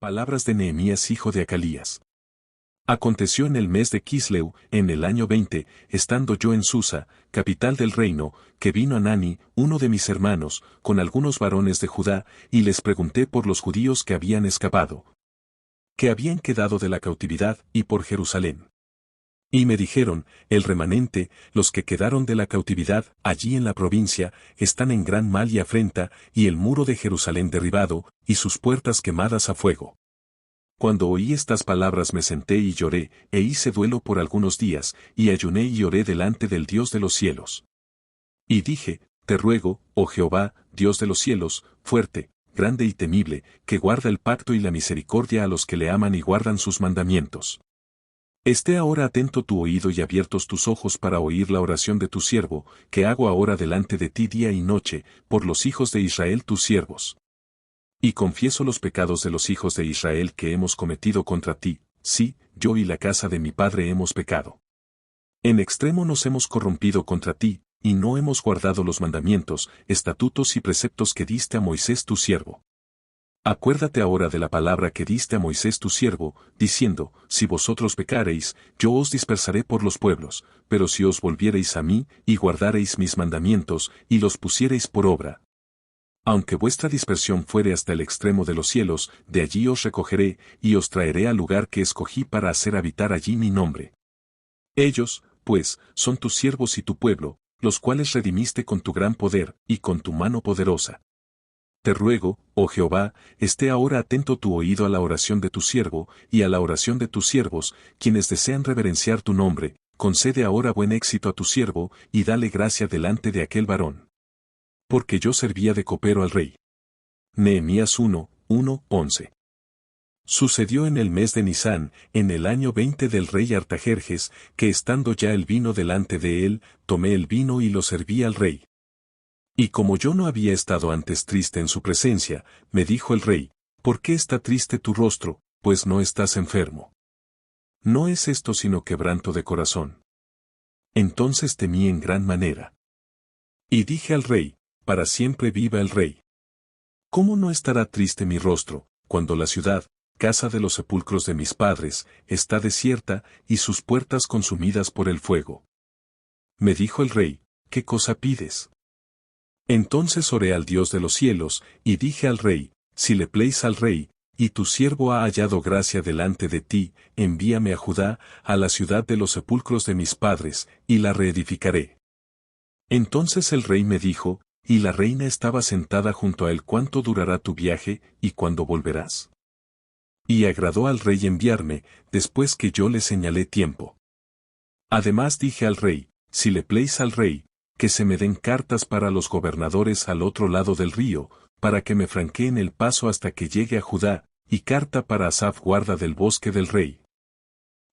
Palabras de Nehemías hijo de Acalías. Aconteció en el mes de Quisleu, en el año 20, estando yo en Susa, capital del reino, que vino Hanani, uno de mis hermanos, con algunos varones de Judá, y les pregunté por los judíos que habían escapado, que habían quedado de la cautividad, y por Jerusalén. Y me dijeron, el remanente, los que quedaron de la cautividad, allí en la provincia, están en gran mal y afrenta, y el muro de Jerusalén derribado, y sus puertas quemadas a fuego. Cuando oí estas palabras me senté y lloré, e hice duelo por algunos días, y ayuné y oré delante del Dios de los cielos. Y dije, te ruego, oh Jehová, Dios de los cielos, fuerte, grande y temible, que guarda el pacto y la misericordia a los que le aman y guardan sus mandamientos. Esté ahora atento tu oído y abiertos tus ojos para oír la oración de tu siervo, que hago ahora delante de ti día y noche, por los hijos de Israel tus siervos. Y confieso los pecados de los hijos de Israel que hemos cometido contra ti, sí, yo y la casa de mi padre hemos pecado. En extremo nos hemos corrompido contra ti, y no hemos guardado los mandamientos, estatutos y preceptos que diste a Moisés tu siervo. Acuérdate ahora de la palabra que diste a Moisés tu siervo, diciendo, si vosotros pecareis, yo os dispersaré por los pueblos, pero si os volviereis a mí, y guardareis mis mandamientos, y los pusiereis por obra. Aunque vuestra dispersión fuere hasta el extremo de los cielos, de allí os recogeré, y os traeré al lugar que escogí para hacer habitar allí mi nombre. Ellos, pues, son tus siervos y tu pueblo, los cuales redimiste con tu gran poder, y con tu mano poderosa. Te ruego, oh Jehová, esté ahora atento tu oído a la oración de tu siervo, y a la oración de tus siervos, quienes desean reverenciar tu nombre, concede ahora buen éxito a tu siervo, y dale gracia delante de aquel varón. Porque yo servía de copero al rey. Nehemías 1:11. Sucedió en el mes de Nisán, en el año 20 del rey Artajerjes, que estando ya el vino delante de él, tomé el vino y lo serví al rey. Y como yo no había estado antes triste en su presencia, me dijo el rey, ¿por qué está triste tu rostro, pues no estás enfermo? No es esto sino quebranto de corazón. Entonces temí en gran manera. Y dije al rey, para siempre viva el rey. ¿Cómo no estará triste mi rostro, cuando la ciudad, casa de los sepulcros de mis padres, está desierta y sus puertas consumidas por el fuego? Me dijo el rey, ¿qué cosa pides? Entonces oré al Dios de los cielos, y dije al rey, si le pleis al rey, y tu siervo ha hallado gracia delante de ti, envíame a Judá, a la ciudad de los sepulcros de mis padres, y la reedificaré. Entonces el rey me dijo, y la reina estaba sentada junto a él, ¿cuánto durará tu viaje, y cuándo volverás? Y agradó al rey enviarme, después que yo le señalé tiempo. Además dije al rey, si le pleis al rey, que se me den cartas para los gobernadores al otro lado del río, para que me franqueen el paso hasta que llegue a Judá, y carta para Asaf guarda del bosque del rey.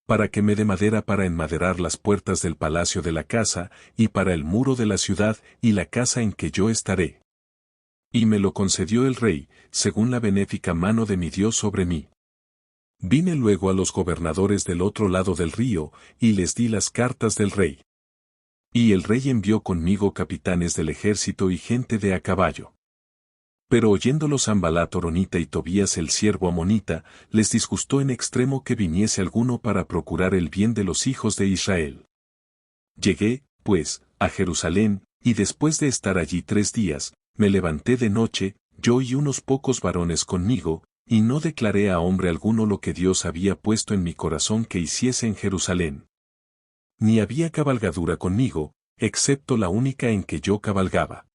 Para que me dé madera para enmaderar las puertas del palacio de la casa, y para el muro de la ciudad y la casa en que yo estaré. Y me lo concedió el rey, según la benéfica mano de mi Dios sobre mí. Vine luego a los gobernadores del otro lado del río, y les di las cartas del rey. Y el rey envió conmigo capitanes del ejército y gente de a caballo. Pero oyéndolo Sanballat horonita y Tobías el siervo amonita, les disgustó en extremo que viniese alguno para procurar el bien de los hijos de Israel. Llegué, pues, a Jerusalén, y después de estar allí 3 días, me levanté de noche, yo y unos pocos varones conmigo, y no declaré a hombre alguno lo que Dios había puesto en mi corazón que hiciese en Jerusalén. Ni había cabalgadura conmigo, excepto la única en que yo cabalgaba.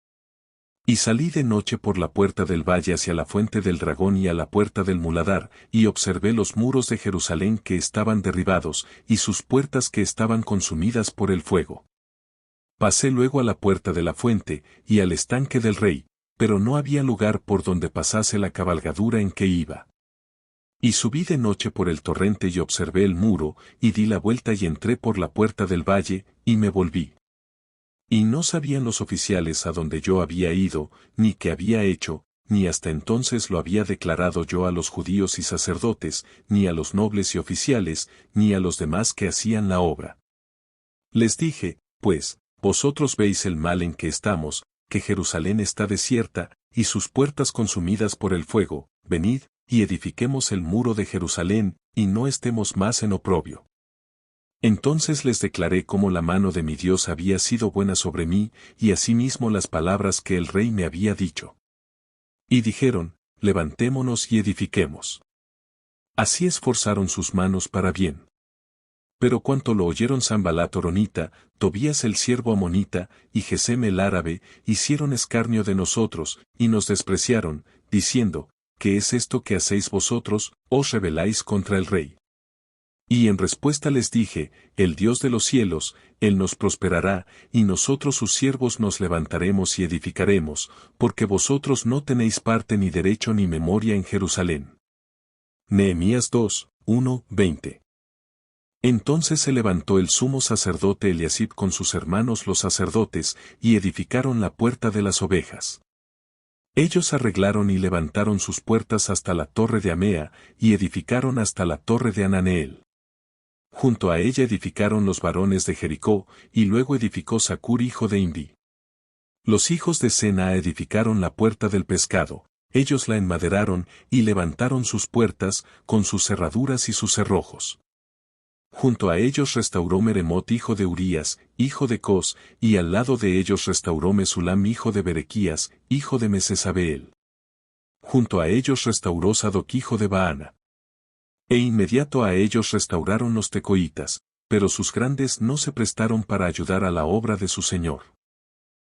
Y salí de noche por la puerta del valle hacia la fuente del dragón y a la puerta del muladar, y observé los muros de Jerusalén que estaban derribados, y sus puertas que estaban consumidas por el fuego. Pasé luego a la puerta de la fuente, y al estanque del rey, pero no había lugar por donde pasase la cabalgadura en que iba. Y subí de noche por el torrente y observé el muro, y di la vuelta y entré por la puerta del valle, y me volví. Y no sabían los oficiales a donde yo había ido, ni qué había hecho, ni hasta entonces lo había declarado yo a los judíos y sacerdotes, ni a los nobles y oficiales, ni a los demás que hacían la obra. Les dije, pues, vosotros veis el mal en que estamos, que Jerusalén está desierta, y sus puertas consumidas por el fuego, venid, y edifiquemos el muro de Jerusalén, y no estemos más en oprobio. Entonces les declaré cómo la mano de mi Dios había sido buena sobre mí, y asimismo las palabras que el rey me había dicho. Y dijeron, levantémonos y edifiquemos. Así esforzaron sus manos para bien. Pero cuanto lo oyeron Sanbalat horonita, Tobías el siervo amonita, y Gesem el árabe, hicieron escarnio de nosotros, y nos despreciaron, diciendo, ¿qué es esto que hacéis vosotros? Os rebeláis contra el rey. Y en respuesta les dije, el Dios de los cielos, Él nos prosperará, y nosotros sus siervos nos levantaremos y edificaremos, porque vosotros no tenéis parte ni derecho ni memoria en Jerusalén. Nehemías 2, 1, 20. Entonces se levantó el sumo sacerdote Eliasib con sus hermanos los sacerdotes, y edificaron la puerta de las ovejas. Ellos arreglaron y levantaron sus puertas hasta la torre de Amea, y edificaron hasta la torre de Ananeel. Junto a ella edificaron los varones de Jericó, y luego edificó Sacur hijo de Imri. Los hijos de Sena edificaron la puerta del pescado, ellos la enmaderaron, y levantaron sus puertas, con sus cerraduras y sus cerrojos. Junto a ellos restauró Meremot hijo de Urías, hijo de Cos, y al lado de ellos restauró Mesulam hijo de Berequías, hijo de Mesesabeel. Junto a ellos restauró Sadoc hijo de Baana. E inmediato a ellos restauraron los tecoitas, pero sus grandes no se prestaron para ayudar a la obra de su señor.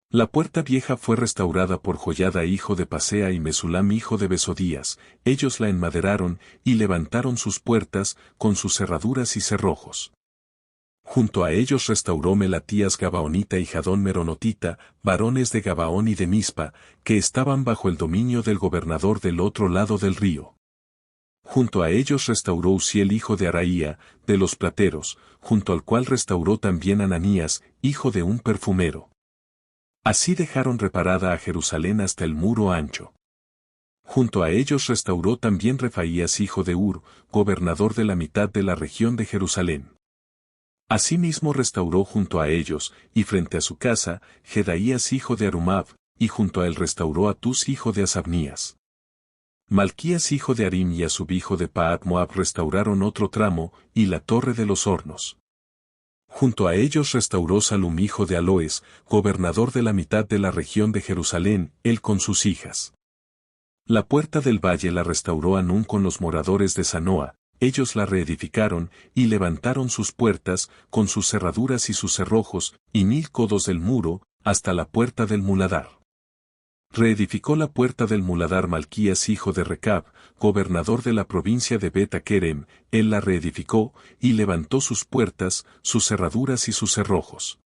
La puerta vieja fue restaurada por Joiada hijo de Pasea y Mesulam hijo de Besodías, ellos la enmaderaron, y levantaron sus puertas, con sus cerraduras y cerrojos. Junto a ellos restauró Melatías Gabaonita y Jadón Meronotita, varones de Gabaón y de Mispa, que estaban bajo el dominio del gobernador del otro lado del río. Junto a ellos restauró Uziel hijo de Araía, de los plateros, junto al cual restauró también Ananías, hijo de un perfumero. Así dejaron reparada a Jerusalén hasta el muro ancho. Junto a ellos restauró también Refaías hijo de Ur, gobernador de la mitad de la región de Jerusalén. Asimismo restauró junto a ellos, y frente a su casa, Jedaías hijo de Arumab, y junto a él restauró Atus hijo de Asabnías. Malquías hijo de Arim y Asub hijo de Paat Moab restauraron otro tramo, y la torre de los hornos. Junto a ellos restauró Salum hijo de Aloes, gobernador de la mitad de la región de Jerusalén, él con sus hijas. La puerta del valle la restauró Anún con los moradores de Sanoa, ellos la reedificaron, y levantaron sus puertas, con sus cerraduras y sus cerrojos, y 1000 codos del muro, hasta la puerta del muladar. Reedificó la puerta del muladar Malquías hijo de Recab, gobernador de la provincia de Bet-Akerem, él la reedificó, y levantó sus puertas, sus cerraduras y sus cerrojos.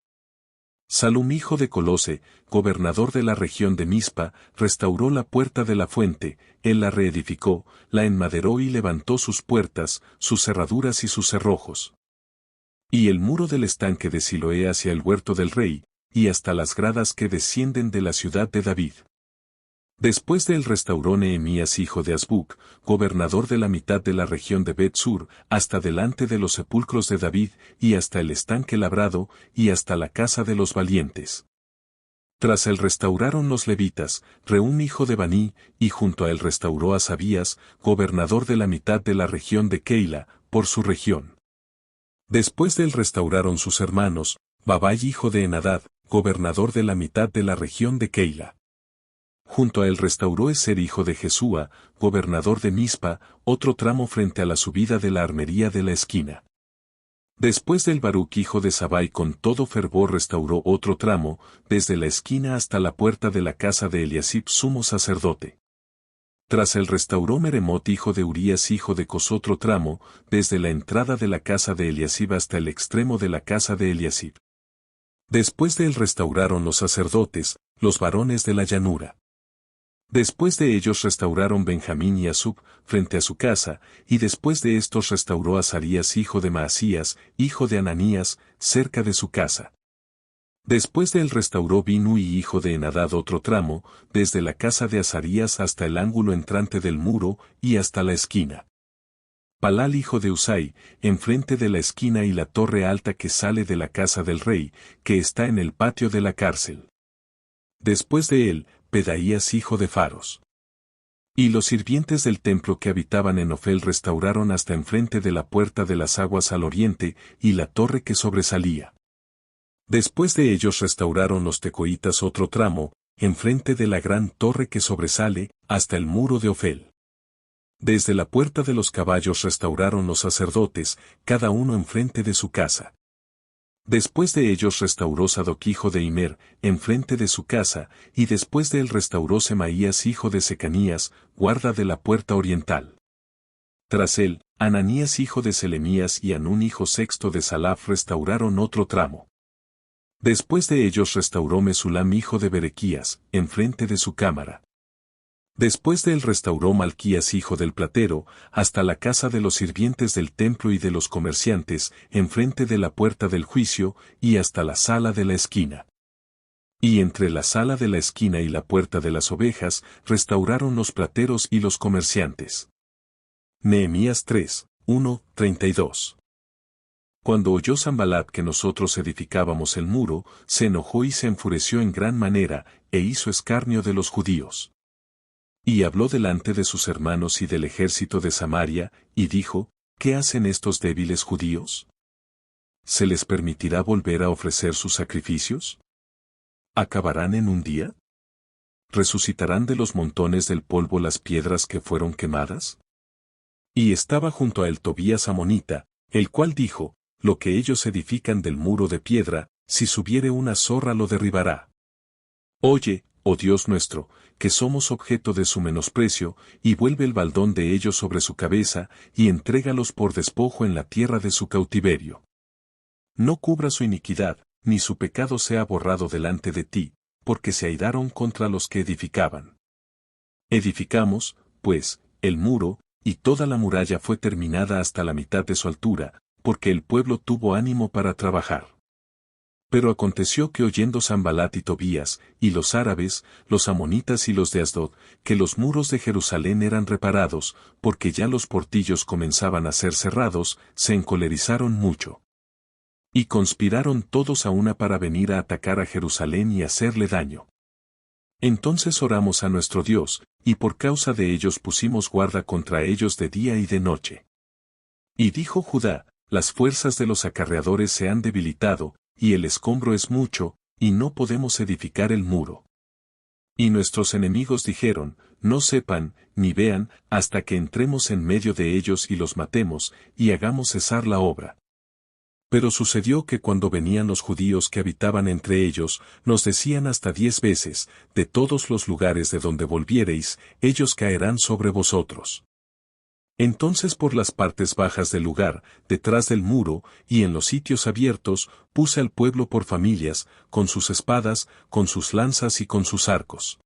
Salum hijo de Colose, gobernador de la región de Mispa, restauró la puerta de la fuente, él la reedificó, la enmaderó y levantó sus puertas, sus cerraduras y sus cerrojos. Y el muro del estanque de Siloé hacia el huerto del rey, y hasta las gradas que descienden de la ciudad de David. Después de él restauró Nehemías hijo de Azbuc, gobernador de la mitad de la región de Bet-Sur, hasta delante de los sepulcros de David, y hasta el estanque labrado, y hasta la casa de los valientes. Tras él restauraron los levitas, Reún hijo de Baní, y junto a él restauró Asabías, gobernador de la mitad de la región de Keila, por su región. Después de él restauraron sus hermanos, Babai hijo de Enadad, gobernador de la mitad de la región de Keila. Junto a él restauró Eser hijo de Jesúa, gobernador de Mispa, otro tramo frente a la subida de la armería de la esquina. Después del Baruc hijo de Sabai con todo fervor restauró otro tramo, desde la esquina hasta la puerta de la casa de Eliasib sumo sacerdote. Tras él restauró Meremot hijo de Urías hijo de Cos otro tramo, desde la entrada de la casa de Eliasib hasta el extremo de la casa de Eliasib. Después de él restauraron los sacerdotes, los varones de la llanura. Después de ellos restauraron Benjamín y Asub, frente a su casa, y después de estos restauró Azarías hijo de Maasías, hijo de Ananías, cerca de su casa. Después de él restauró Binui hijo de Enadad otro tramo, desde la casa de Azarías hasta el ángulo entrante del muro, y hasta la esquina. Palal hijo de Usai, enfrente de la esquina y la torre alta que sale de la casa del rey, que está en el patio de la cárcel. Después de él, Pedaías hijo de Faros. Y los sirvientes del templo que habitaban en Ofel restauraron hasta enfrente de la puerta de las aguas al oriente y la torre que sobresalía. Después de ellos restauraron los tecoitas otro tramo, enfrente de la gran torre que sobresale, hasta el muro de Ofel. Desde la puerta de los caballos restauraron los sacerdotes, cada uno enfrente de su casa. Después de ellos restauró Sadoc hijo de Imer, enfrente de su casa, y después de él restauró Semaías hijo de Secanías, guarda de la puerta oriental. Tras él, Ananías hijo de Selemías y Anún hijo sexto de Salaf restauraron otro tramo. Después de ellos restauró Mesulam hijo de Berequías, enfrente de su cámara. Después de él restauró Malquías hijo del platero, hasta la casa de los sirvientes del templo y de los comerciantes, enfrente de la puerta del juicio, y hasta la sala de la esquina. Y entre la sala de la esquina y la puerta de las ovejas, restauraron los plateros y los comerciantes. Nehemías 3, 1, 32. Cuando oyó Sanballat que nosotros edificábamos el muro, se enojó y se enfureció en gran manera, e hizo escarnio de los judíos. Y habló delante de sus hermanos y del ejército de Samaria, y dijo, ¿qué hacen estos débiles judíos? ¿Se les permitirá volver a ofrecer sus sacrificios? ¿Acabarán en un día? ¿Resucitarán de los montones del polvo las piedras que fueron quemadas? Y estaba junto a él Tobías amonita, el cual dijo, lo que ellos edifican del muro de piedra, si subiere una zorra lo derribará. Oye, oh Dios nuestro, que somos objeto de su menosprecio, y vuelve el baldón de ellos sobre su cabeza, y entrégalos por despojo en la tierra de su cautiverio. No cubra su iniquidad, ni su pecado sea borrado delante de ti, porque se airaron contra los que edificaban. Edificamos, pues, el muro, y toda la muralla fue terminada hasta la mitad de su altura, porque el pueblo tuvo ánimo para trabajar. Pero aconteció que oyendo Sanballat y Tobías, y los árabes, los amonitas y los de Asdod, que los muros de Jerusalén eran reparados, porque ya los portillos comenzaban a ser cerrados, se encolerizaron mucho. Y conspiraron todos a una para venir a atacar a Jerusalén y hacerle daño. Entonces oramos a nuestro Dios, y por causa de ellos pusimos guarda contra ellos de día y de noche. Y dijo Judá, las fuerzas de los acarreadores se han debilitado, y el escombro es mucho, y no podemos edificar el muro. Y nuestros enemigos dijeron, no sepan, ni vean, hasta que entremos en medio de ellos y los matemos, y hagamos cesar la obra. Pero sucedió que cuando venían los judíos que habitaban entre ellos, nos decían hasta 10 veces, de todos los lugares de donde volviereis, ellos caerán sobre vosotros. Entonces por las partes bajas del lugar, detrás del muro, y en los sitios abiertos, puse al pueblo por familias, con sus espadas, con sus lanzas y con sus arcos.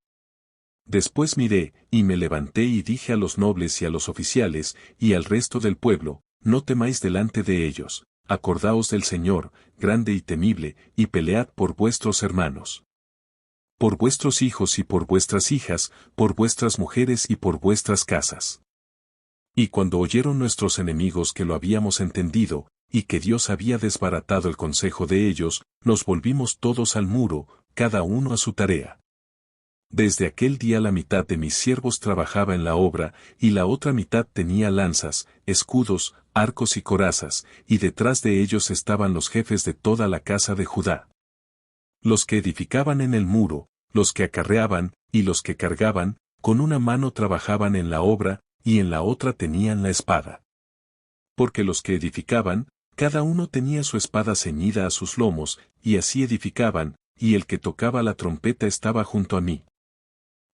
Después miré, y me levanté y dije a los nobles y a los oficiales, y al resto del pueblo, no temáis delante de ellos, acordaos del Señor, grande y temible, y pelead por vuestros hermanos. Por vuestros hijos y por vuestras hijas, por vuestras mujeres y por vuestras casas. Y cuando oyeron nuestros enemigos que lo habíamos entendido, y que Dios había desbaratado el consejo de ellos, nos volvimos todos al muro, cada uno a su tarea. Desde aquel día la mitad de mis siervos trabajaba en la obra, y la otra mitad tenía lanzas, escudos, arcos y corazas, y detrás de ellos estaban los jefes de toda la casa de Judá. Los que edificaban en el muro, los que acarreaban, y los que cargaban, con una mano trabajaban en la obra, y en la otra tenían la espada. Porque los que edificaban, cada uno tenía su espada ceñida a sus lomos, y así edificaban, y el que tocaba la trompeta estaba junto a mí.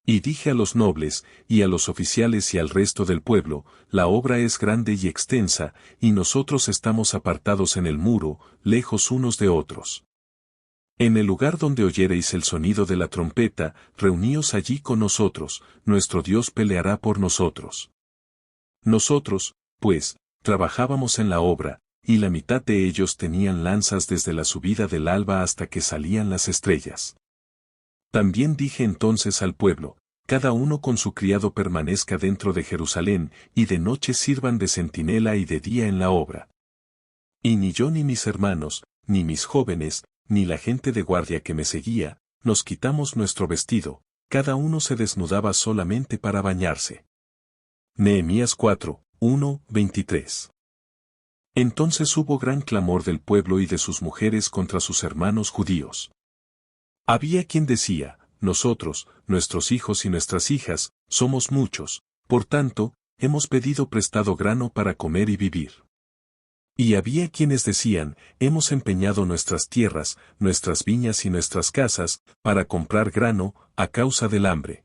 Y dije a los nobles, y a los oficiales y al resto del pueblo, la obra es grande y extensa, y nosotros estamos apartados en el muro, lejos unos de otros. En el lugar donde oyereis el sonido de la trompeta, reuníos allí con nosotros, nuestro Dios peleará por nosotros. Nosotros, pues, trabajábamos en la obra, y la mitad de ellos tenían lanzas desde la subida del alba hasta que salían las estrellas. También dije entonces al pueblo, cada uno con su criado permanezca dentro de Jerusalén, y de noche sirvan de centinela y de día en la obra. Y ni yo ni mis hermanos, ni mis jóvenes, ni la gente de guardia que me seguía, nos quitamos nuestro vestido, cada uno se desnudaba solamente para bañarse. Nehemías 4, 1, 23. Entonces hubo gran clamor del pueblo y de sus mujeres contra sus hermanos judíos. Había quien decía, nosotros, nuestros hijos y nuestras hijas, somos muchos, por tanto, hemos pedido prestado grano para comer y vivir. Y había quienes decían, hemos empeñado nuestras tierras, nuestras viñas y nuestras casas, para comprar grano, a causa del hambre.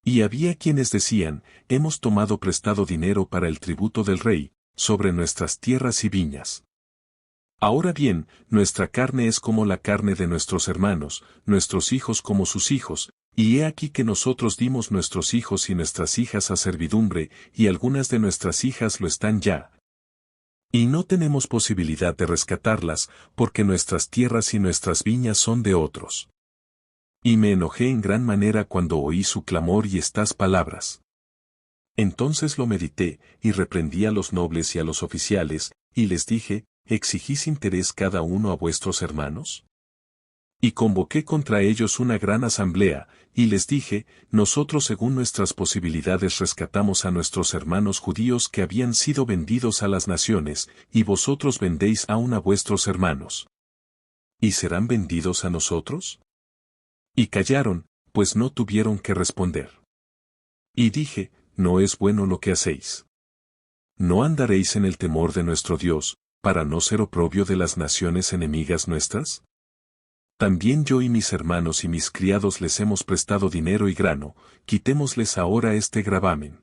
Y había quienes decían, hemos tomado prestado dinero para el tributo del rey, sobre nuestras tierras y viñas. Ahora bien, nuestra carne es como la carne de nuestros hermanos, nuestros hijos como sus hijos, y he aquí que nosotros dimos nuestros hijos y nuestras hijas a servidumbre, y algunas de nuestras hijas lo están ya. Y no tenemos posibilidad de rescatarlas, porque nuestras tierras y nuestras viñas son de otros. Y me enojé en gran manera cuando oí su clamor y estas palabras. Entonces lo medité, y reprendí a los nobles y a los oficiales, y les dije, ¿exigís interés cada uno a vuestros hermanos? Y convoqué contra ellos una gran asamblea, y les dije, nosotros según nuestras posibilidades rescatamos a nuestros hermanos judíos que habían sido vendidos a las naciones, y vosotros vendéis aún a vuestros hermanos. ¿Y serán vendidos a nosotros? Y callaron, pues no tuvieron que responder. Y dije, no es bueno lo que hacéis. ¿No andaréis en el temor de nuestro Dios, para no ser oprobio de las naciones enemigas nuestras? También yo y mis hermanos y mis criados les hemos prestado dinero y grano, quitémosles ahora este gravamen.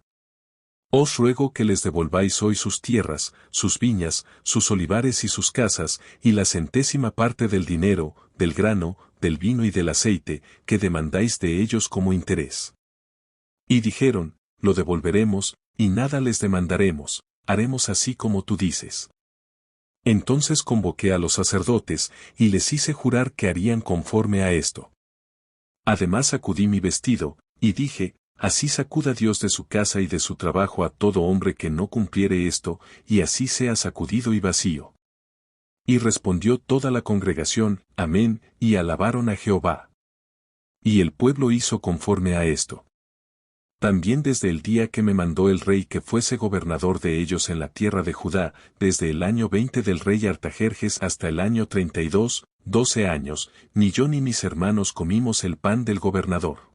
Os ruego que les devolváis hoy sus tierras, sus viñas, sus olivares y sus casas, y la centésima parte del dinero, del grano, del vino y del aceite, que demandáis de ellos como interés. Y dijeron, lo devolveremos, y nada les demandaremos, haremos así como tú dices. Entonces convoqué a los sacerdotes, y les hice jurar que harían conforme a esto. Además sacudí mi vestido, y dije, así sacuda Dios de su casa y de su trabajo a todo hombre que no cumpliere esto, y así sea sacudido y vacío. Y respondió toda la congregación, amén, y alabaron a Jehová. Y el pueblo hizo conforme a esto. También desde el día que me mandó el rey que fuese gobernador de ellos en la tierra de Judá, desde el año 20 del rey Artajerjes hasta el año 32, 12 años, ni yo ni mis hermanos comimos el pan del gobernador.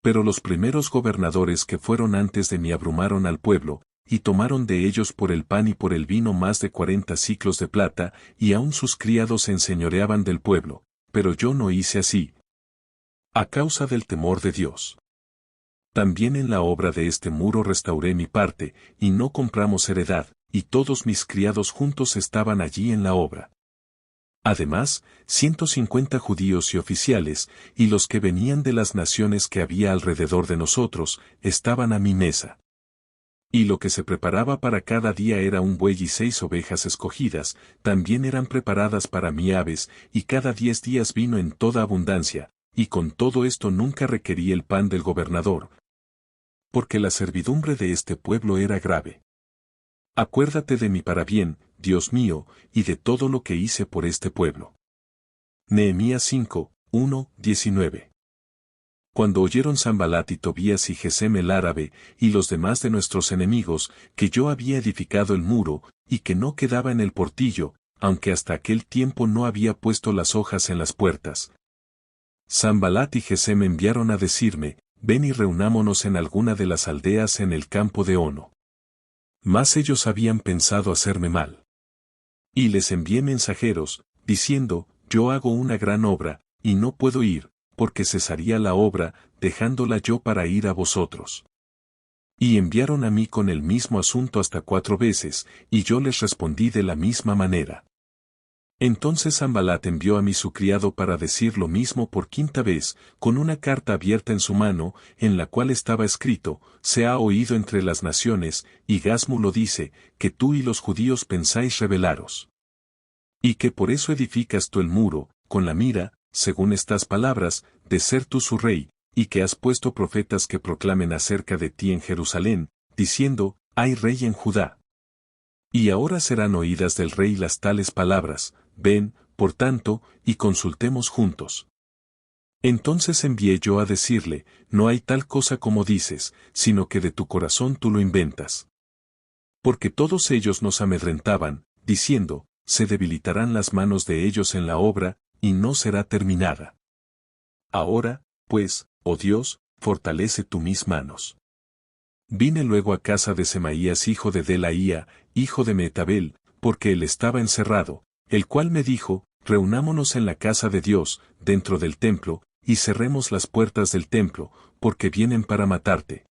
Pero los primeros gobernadores que fueron antes de mí abrumaron al pueblo, y tomaron de ellos por el pan y por el vino más de 40 siclos de plata, y aun sus criados se enseñoreaban del pueblo, pero yo no hice así. A causa del temor de Dios. También en la obra de este muro restauré mi parte, y no compramos heredad, y todos mis criados juntos estaban allí en la obra. Además, 150 judíos y oficiales, y los que venían de las naciones que había alrededor de nosotros, estaban a mi mesa. Y lo que se preparaba para cada día era un buey y 6 ovejas escogidas, también eran preparadas para mí aves, y cada 10 días vino en toda abundancia, y con todo esto nunca requerí el pan del gobernador, porque la servidumbre de este pueblo era grave. Acuérdate de mí para bien, Dios mío, y de todo lo que hice por este pueblo. Nehemías 5, 1, 19. Cuando oyeron Sanbalat y Tobías y Gesem el árabe, y los demás de nuestros enemigos, que yo había edificado el muro, y que no quedaba en el portillo, aunque hasta aquel tiempo no había puesto las hojas en las puertas. Sanbalat y Gesem enviaron a decirme, ven y reunámonos en alguna de las aldeas en el campo de Ono. Mas ellos habían pensado hacerme mal. Y les envié mensajeros, diciendo, yo hago una gran obra, y no puedo ir, porque cesaría la obra, dejándola yo para ir a vosotros. Y enviaron a mí con el mismo asunto hasta 4 veces, y yo les respondí de la misma manera. Entonces Sanbalat envió a mí su criado para decir lo mismo por 5ª vez, con una carta abierta en su mano, en la cual estaba escrito, se ha oído entre las naciones, y Gasmu lo dice, que tú y los judíos pensáis rebelaros. Y que por eso edificas tú el muro, con la mira, según estas palabras, de ser tú su rey, y que has puesto profetas que proclamen acerca de ti en Jerusalén, diciendo, hay rey en Judá. Y ahora serán oídas del rey las tales palabras, ven, por tanto, y consultemos juntos. Entonces envié yo a decirle, no hay tal cosa como dices, sino que de tu corazón tú lo inventas. Porque todos ellos nos amedrentaban, diciendo, se debilitarán las manos de ellos en la obra, y no será terminada. Ahora, pues, oh Dios, fortalece tú mis manos. Vine luego a casa de Semaías hijo de Delaía, hijo de Mehetabel, porque él estaba encerrado, el cual me dijo, reunámonos en la casa de Dios, dentro del templo, y cerremos las puertas del templo, porque vienen para matarte.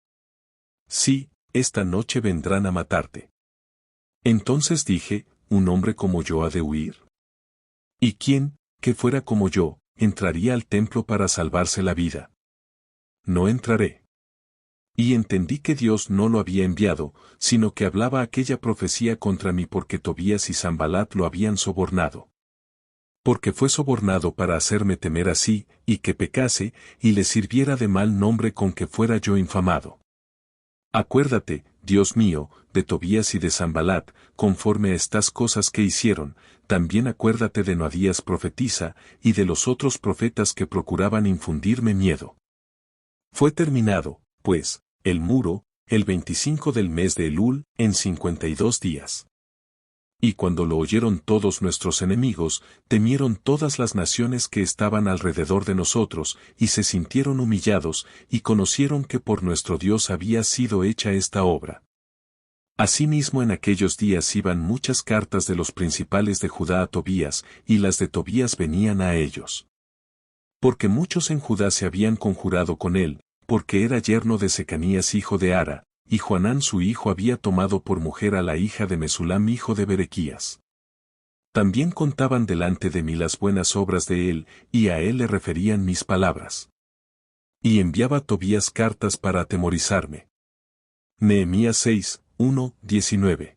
Sí, esta noche vendrán a matarte. Entonces dije, ¿un hombre como yo ha de huir? ¿Y quién, que fuera como yo, entraría al templo para salvarse la vida? No entraré. Y entendí que Dios no lo había enviado, sino que hablaba aquella profecía contra mí porque Tobías y Sanballat lo habían sobornado. Porque fue sobornado para hacerme temer así, y que pecase, y le sirviera de mal nombre con que fuera yo infamado. Acuérdate, Dios mío, de Tobías y de Sanballat, conforme a estas cosas que hicieron, también acuérdate de Noadías profetisa, y de los otros profetas que procuraban infundirme miedo. Fue terminado, pues, el muro, el 25 del mes de Elul, en 52 días. Y cuando lo oyeron todos nuestros enemigos, temieron todas las naciones que estaban alrededor de nosotros, y se sintieron humillados, y conocieron que por nuestro Dios había sido hecha esta obra. Asimismo en aquellos días iban muchas cartas de los principales de Judá a Tobías, y las de Tobías venían a ellos. Porque muchos en Judá se habían conjurado con él, porque era yerno de Secanías hijo de Ara, y Joanán su hijo había tomado por mujer a la hija de Mesulam hijo de Berequías. También contaban delante de mí las buenas obras de él, y a él le referían mis palabras. Y enviaba a Tobías cartas para atemorizarme. Nehemías 6, 1, 19.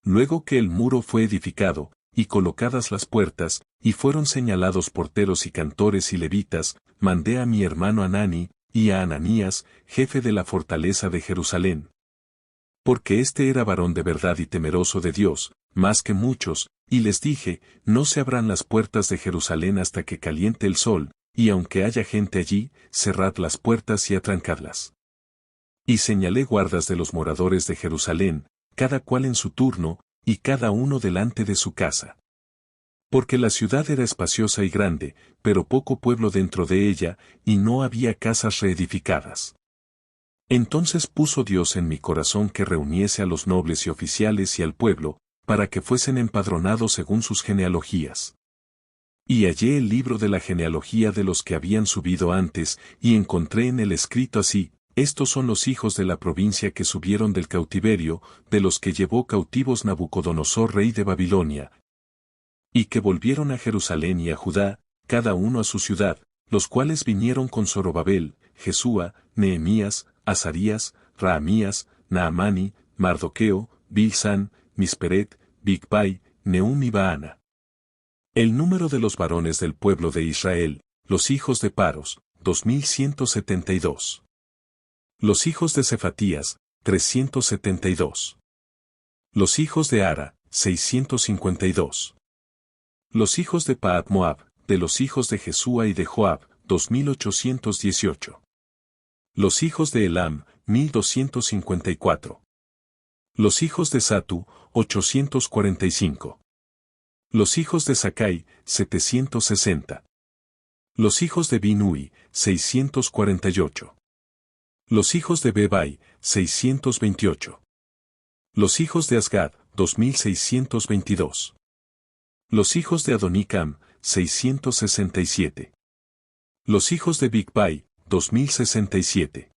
Luego que el muro fue edificado, y colocadas las puertas, y fueron señalados porteros y cantores y levitas, mandé a mi hermano Hanani, y a Ananías, jefe de la fortaleza de Jerusalén. Porque éste era varón de verdad y temeroso de Dios, más que muchos, y les dije, no se abran las puertas de Jerusalén hasta que caliente el sol, y aunque haya gente allí, cerrad las puertas y atrancadlas. Y señalé guardas de los moradores de Jerusalén, cada cual en su turno, y cada uno delante de su casa. Porque la ciudad era espaciosa y grande, pero poco pueblo dentro de ella, y no había casas reedificadas. Entonces puso Dios en mi corazón que reuniese a los nobles y oficiales y al pueblo, para que fuesen empadronados según sus genealogías. Y hallé el libro de la genealogía de los que habían subido antes, y encontré en el escrito así, estos son los hijos de la provincia que subieron del cautiverio, de los que llevó cautivos Nabucodonosor rey de Babilonia, y que volvieron a Jerusalén y a Judá, cada uno a su ciudad, los cuales vinieron con Zorobabel, Jesúa, Nehemías, Azarías, Raamías, Naamani, Mardoqueo, Bilsán, Misperet, Bigvai, Nehum y Baana. El número de los varones del pueblo de Israel, los hijos de Paros, 2172. Los hijos de Cefatías, 372. Los hijos de Ara, 652. Los hijos de Pahat Moab, de los hijos de Jesúa y de Joab, 2818. Los hijos de Elam, 1254. Los hijos de Satu, 845. Los hijos de Sakai, 760. Los hijos de Binui, 648. Los hijos de Bebai, 628. Los hijos de Asgad, 2622. Los hijos de Adonicam, 667. Los hijos de Bigvai, 2067.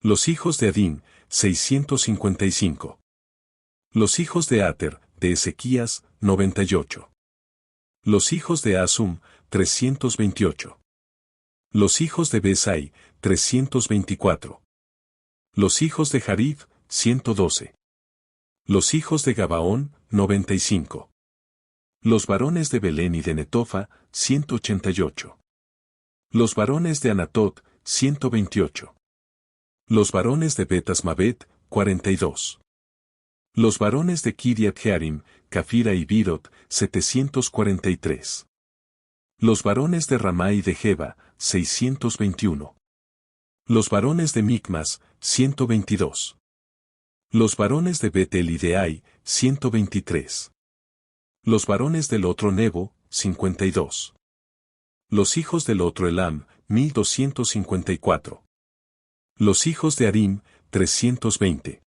Los hijos de Adín, 655. Los hijos de Ater, de Ezequías, 98. Los hijos de Asum, 328. Los hijos de Besai, 324. Los hijos de Jarib, 112. Los hijos de Gabaón, 95. Los varones de Belén y de Netofa, 188. Los varones de Anatot, 128. Los varones de Betasmabet, 42. Los varones de Kiriat Jearim, Cafira y Birot, 743. Los varones de Ramá y de Jeba, 621. Los varones de Micmas, 122. Los varones de Betel y de Ai, 123. Los varones del otro Nebo, 52. Los hijos del otro Elam, 1254. Los hijos de Arim, 320.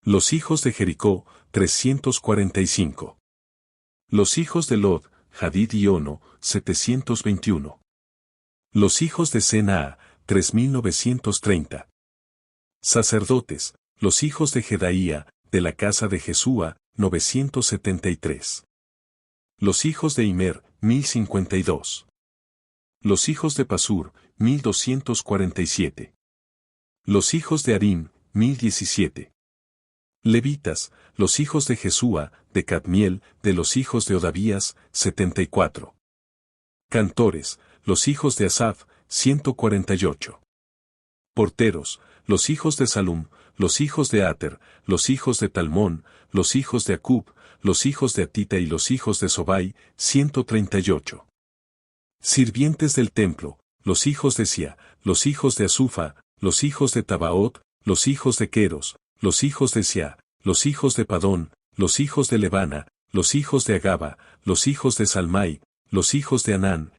Los hijos de Jericó, 345. Los hijos de Lod, Hadid y Ono, 721. Los hijos de Senaa, 3930. Sacerdotes, los hijos de Jedaía, de la casa de Jesúa, 973. Los hijos de Imer, 1052. Los hijos de Pasur, 1247. Los hijos de Arim, 1017. Levitas, los hijos de Jesúa, de Cadmiel, de los hijos de Odavías, 74. Cantores, los hijos de Asaf, 148. Porteros, los hijos de Salum, los hijos de Ater, los hijos de Talmón, los hijos de Acub, los hijos de Atita y los hijos de Sobai, 138. Sirvientes del templo, los hijos de Sia, los hijos de Asufa, los hijos de Tabaot, los hijos de Queros, los hijos de Sia, los hijos de Padón, los hijos de Levana, los hijos de Agaba, los hijos de Salmai, los hijos de Anán,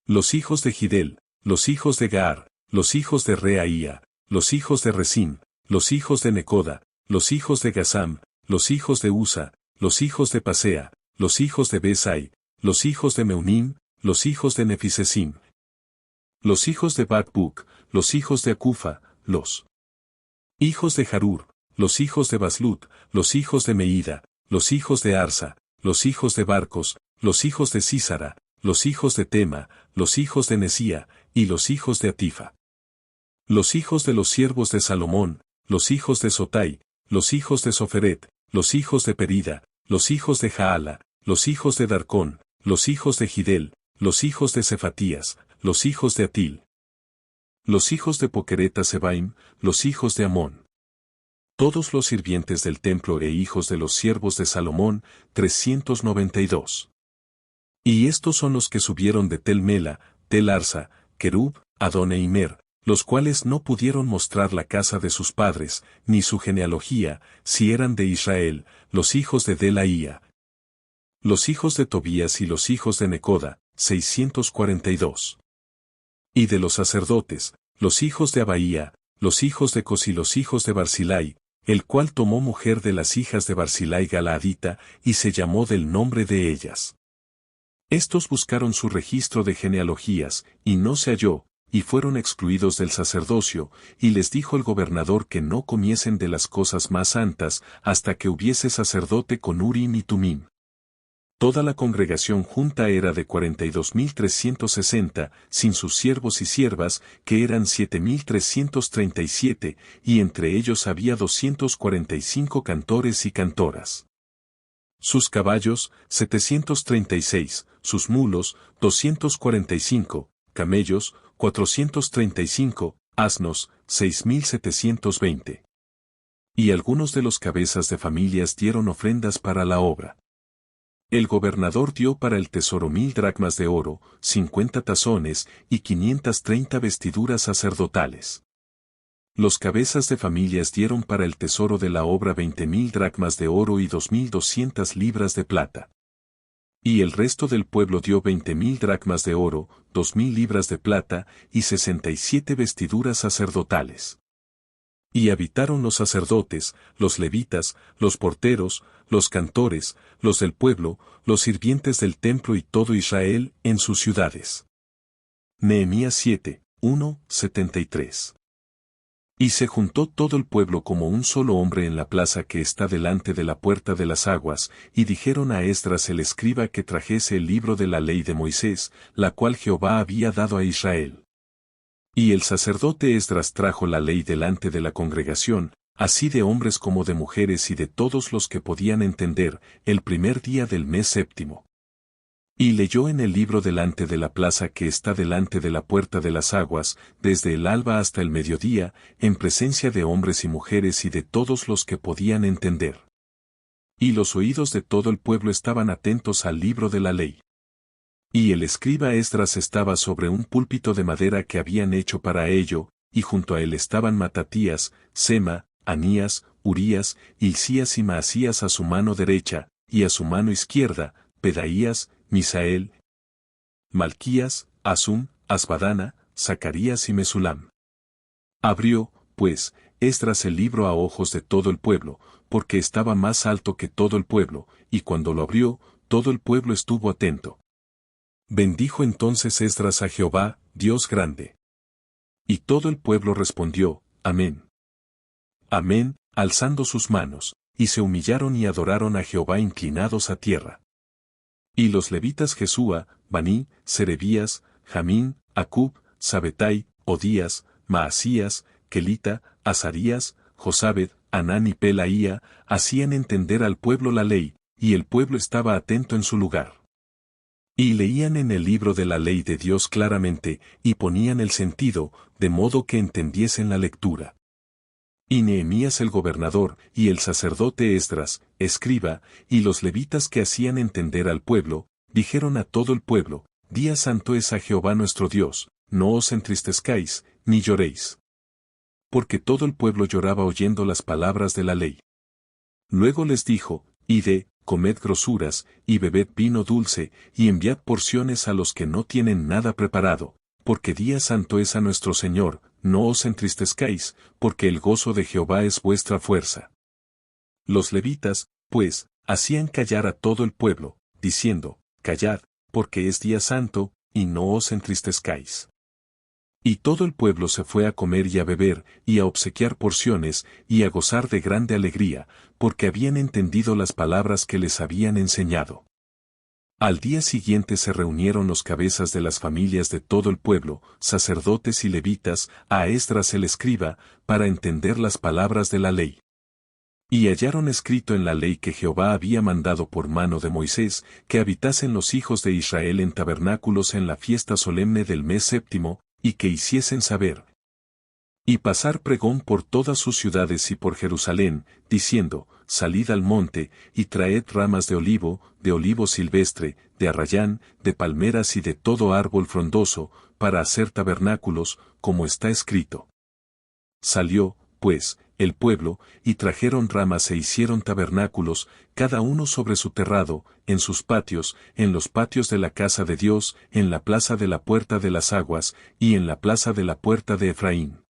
los hijos de Gidel, los hijos de Gaar, los hijos de Reaía, los hijos de Resín, los hijos de Necoda, los hijos de Gazam, los hijos de Usa, los hijos de Pasea, los hijos de Besai, los hijos de Meunim, los hijos de Nefisesim, los hijos de Bakbuk, los hijos de Akufa, los hijos de Harur, los hijos de Baslut, los hijos de Meida, los hijos de Arsa, los hijos de Barcos, los hijos de Císara, los hijos de Tema, los hijos de Nesía, y los hijos de Atifa. Los hijos de los siervos de Salomón, los hijos de Sotai, los hijos de Soferet, los hijos de Perida, los hijos de Jaala, los hijos de Darcón, los hijos de Gidel, los hijos de Cefatías, los hijos de Atil. Los hijos de Poquereta Sebaim, los hijos de Amón. Todos los sirvientes del templo e hijos de los siervos de Salomón, 392. Y estos son los que subieron de Tel Mela, Tel Arsa, Kerub, Adón e Imer, los cuales no pudieron mostrar la casa de sus padres, ni su genealogía, si eran de Israel, los hijos de Delaía. Los hijos de Tobías y los hijos de Necoda, 642. Y de los sacerdotes, los hijos de Abaía, los hijos de Cos y los hijos de Barzilai, el cual tomó mujer de las hijas de Barzilai Galaadita, y se llamó del nombre de ellas. Estos buscaron su registro de genealogías, y no se halló, y fueron excluidos del sacerdocio, y les dijo el gobernador que no comiesen de las cosas más santas, hasta que hubiese sacerdote con Urim y Tumim. Toda la congregación junta era de 42.360, sin sus siervos y siervas, que eran 7.337, y entre ellos había 245 cantores y cantoras. Sus caballos, 736, sus mulos, 245, camellos, 435, asnos, 6.720. Y algunos de los cabezas de familias dieron ofrendas para la obra. El gobernador dio para el tesoro 1,000 dracmas de oro, 50 tazones y 530 vestiduras sacerdotales. Los cabezas de familias dieron para el tesoro de la obra 20,000 dracmas de oro y 2,200 libras de plata. Y el resto del pueblo dio 20,000 dracmas de oro, 2,000 libras de plata y 67 vestiduras sacerdotales. Y habitaron los sacerdotes, los levitas, los porteros, los cantores, los del pueblo, los sirvientes del templo y todo Israel en sus ciudades. Nehemías 7, 1, 73. Y se juntó todo el pueblo como un solo hombre en la plaza que está delante de la puerta de las aguas, y dijeron a Esdras el escriba que trajese el libro de la ley de Moisés, la cual Jehová había dado a Israel. Y el sacerdote Esdras trajo la ley delante de la congregación, así de hombres como de mujeres y de todos los que podían entender, el primer día del mes séptimo. Y leyó en el libro delante de la plaza que está delante de la puerta de las aguas, desde el alba hasta el mediodía, en presencia de hombres y mujeres y de todos los que podían entender. Y los oídos de todo el pueblo estaban atentos al libro de la ley. Y el escriba Esdras estaba sobre un púlpito de madera que habían hecho para ello, y junto a él estaban Matatías, Sema, Anías, Urías, Hilcías y Maasías a su mano derecha, y a su mano izquierda, Pedaías, Misael, Malquías, Asum, Asbadana, Zacarías y Mesulam. Abrió, pues, Esdras el libro a ojos de todo el pueblo, porque estaba más alto que todo el pueblo, y cuando lo abrió, todo el pueblo estuvo atento. Bendijo entonces Esdras a Jehová, Dios grande. Y todo el pueblo respondió, Amén. Amén, alzando sus manos, y se humillaron y adoraron a Jehová inclinados a tierra. Y los levitas Jesúa, Baní, Serebías, Jamín, Acub, Sabetai, Odías, Maasías, Kelita, Azarías, Josabed, Anán y Pelaía, hacían entender al pueblo la ley, y el pueblo estaba atento en su lugar. Y leían en el libro de la ley de Dios claramente, y ponían el sentido, de modo que entendiesen la lectura. Y Nehemías el gobernador, y el sacerdote Esdras, escriba, y los levitas que hacían entender al pueblo, dijeron a todo el pueblo, Día santo es a Jehová nuestro Dios, no os entristezcáis, ni lloréis. Porque todo el pueblo lloraba oyendo las palabras de la ley. Luego les dijo, Id, comed grosuras, y bebed vino dulce, y enviad porciones a los que no tienen nada preparado, porque día santo es a nuestro Señor, no os entristezcáis, porque el gozo de Jehová es vuestra fuerza. Los levitas, pues, hacían callar a todo el pueblo, diciendo, Callad, porque es día santo, y no os entristezcáis. Y todo el pueblo se fue a comer y a beber, y a obsequiar porciones, y a gozar de grande alegría, porque habían entendido las palabras que les habían enseñado. Al día siguiente se reunieron los cabezas de las familias de todo el pueblo, sacerdotes y levitas, a Esdras el escriba, para entender las palabras de la ley. Y hallaron escrito en la ley que Jehová había mandado por mano de Moisés, que habitasen los hijos de Israel en tabernáculos en la fiesta solemne del mes séptimo, y que hiciesen saber. Y pasar pregón por todas sus ciudades y por Jerusalén, diciendo, Salid al monte, y traed ramas de olivo silvestre, de arrayán, de palmeras y de todo árbol frondoso, para hacer tabernáculos, como está escrito. Salió, pues, el pueblo, y trajeron ramas e hicieron tabernáculos, cada uno sobre su terrado, en sus patios, en los patios de la casa de Dios, en la plaza de la puerta de las aguas, y en la plaza de la puerta de Efraín.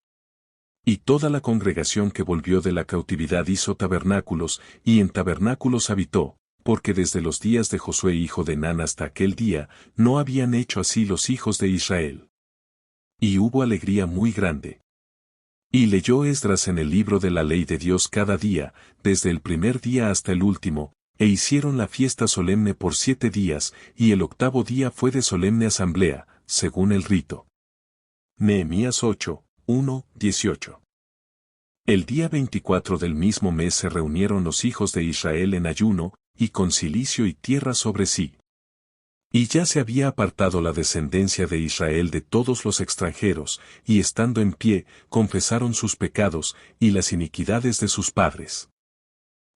Y toda la congregación que volvió de la cautividad hizo tabernáculos, y en tabernáculos habitó, porque desde los días de Josué hijo de Nun hasta aquel día, no habían hecho así los hijos de Israel. Y hubo alegría muy grande. Y leyó Esdras en el libro de la ley de Dios cada día, desde el primer día hasta el último, e hicieron la fiesta solemne por 7 días, y el 8º día fue de solemne asamblea, según el rito. Nehemías 8, 1, 18. El día 24 del mismo mes se reunieron los hijos de Israel en ayuno, y con cilicio y tierra sobre sí. Y ya se había apartado la descendencia de Israel de todos los extranjeros, y estando en pie, confesaron sus pecados, y las iniquidades de sus padres.